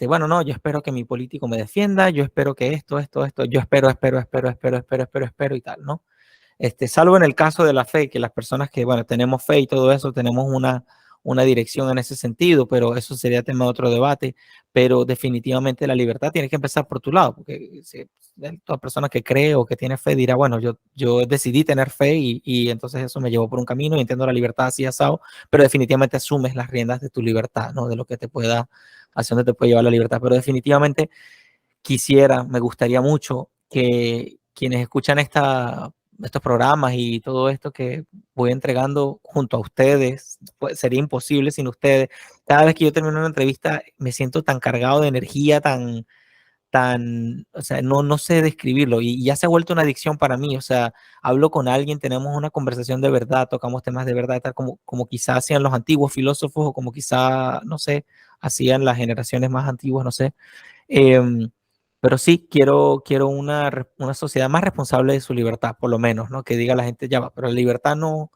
Bueno, no, yo espero que mi político me defienda, yo espero que esto, yo espero y tal, ¿no? Salvo en el caso de la fe, que las personas que, bueno, tenemos fe y todo eso, tenemos una dirección en ese sentido, pero eso sería tema de otro debate, pero definitivamente la libertad tiene que empezar por tu lado, porque si, toda persona que cree o que tiene fe dirá, bueno, yo decidí tener fe y entonces eso me llevó por un camino y entiendo la libertad así asado, pero definitivamente asumes las riendas de tu libertad, ¿no? De lo que te pueda, hacia dónde te puede llevar la libertad, pero definitivamente me gustaría mucho que quienes escuchan estos programas y todo esto que voy entregando junto a ustedes, pues sería imposible sin ustedes. Cada vez que yo termino una entrevista me siento tan cargado de energía, o sea, no sé describirlo y ya se ha vuelto una adicción para mí. O sea, hablo con alguien, tenemos una conversación de verdad, tocamos temas de verdad, tal como quizás hacían los antiguos filósofos o como quizá, no sé, hacían las generaciones más antiguas, no sé. Em, pero sí, quiero una sociedad más responsable de su libertad, por lo menos, ¿no? Que diga la gente, ya va, pero la libertad no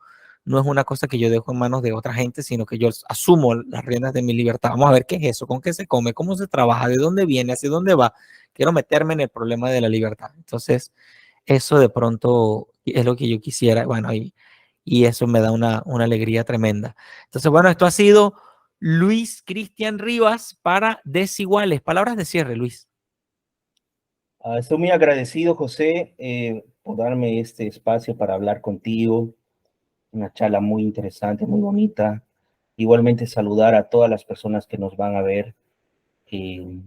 es una cosa que yo dejo en manos de otra gente, sino que yo asumo las riendas de mi libertad. Vamos a ver qué es eso, con qué se come, cómo se trabaja, de dónde viene, hacia dónde va. Quiero meterme en el problema de la libertad. Entonces, eso de pronto es lo que yo quisiera, bueno, y eso me da una alegría tremenda. Entonces, bueno, esto ha sido Luis Cristian Rivas para Desiguales. Palabras de cierre, Luis. Estoy muy agradecido, José, por darme este espacio para hablar contigo. Una charla muy interesante, muy bonita. Igualmente saludar a todas las personas que nos van a ver y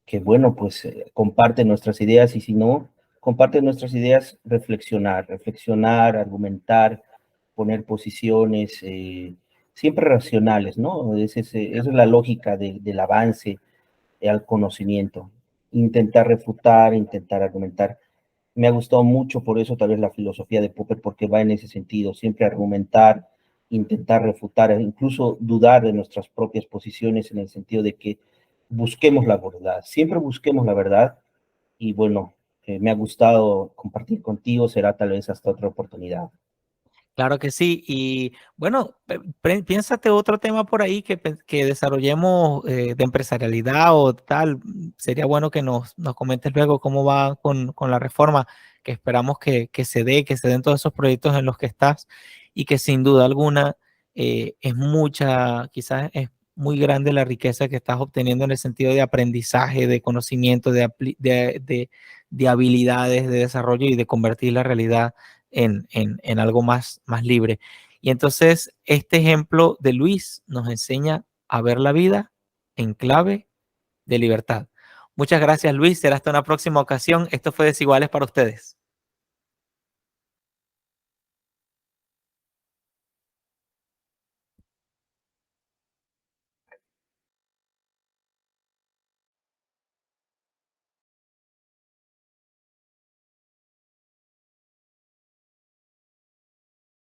que, bueno, pues comparten nuestras ideas y si no, comparten nuestras ideas, reflexionar, argumentar, poner posiciones siempre racionales, ¿no? Esa es la lógica del avance al conocimiento. Intentar refutar, intentar argumentar. Me ha gustado mucho por eso tal vez la filosofía de Popper, porque va en ese sentido, siempre argumentar, intentar refutar, incluso dudar de nuestras propias posiciones en el sentido de que busquemos la verdad, siempre busquemos la verdad y bueno, me ha gustado compartir contigo, será tal vez hasta otra oportunidad. Claro que sí. Y bueno, piénsate otro tema por ahí que desarrollemos de empresarialidad o tal. Sería bueno que nos comentes luego cómo va con la reforma, que esperamos que se den todos esos proyectos en los que estás y que sin duda alguna es mucha, quizás es muy grande la riqueza que estás obteniendo en el sentido de aprendizaje, de conocimiento, de habilidades, de desarrollo y de convertir la realidad en algo más libre. Y entonces este ejemplo de Luis nos enseña a ver la vida en clave de libertad. Muchas gracias, Luis. Será hasta una próxima ocasión. Esto fue Desiguales para ustedes.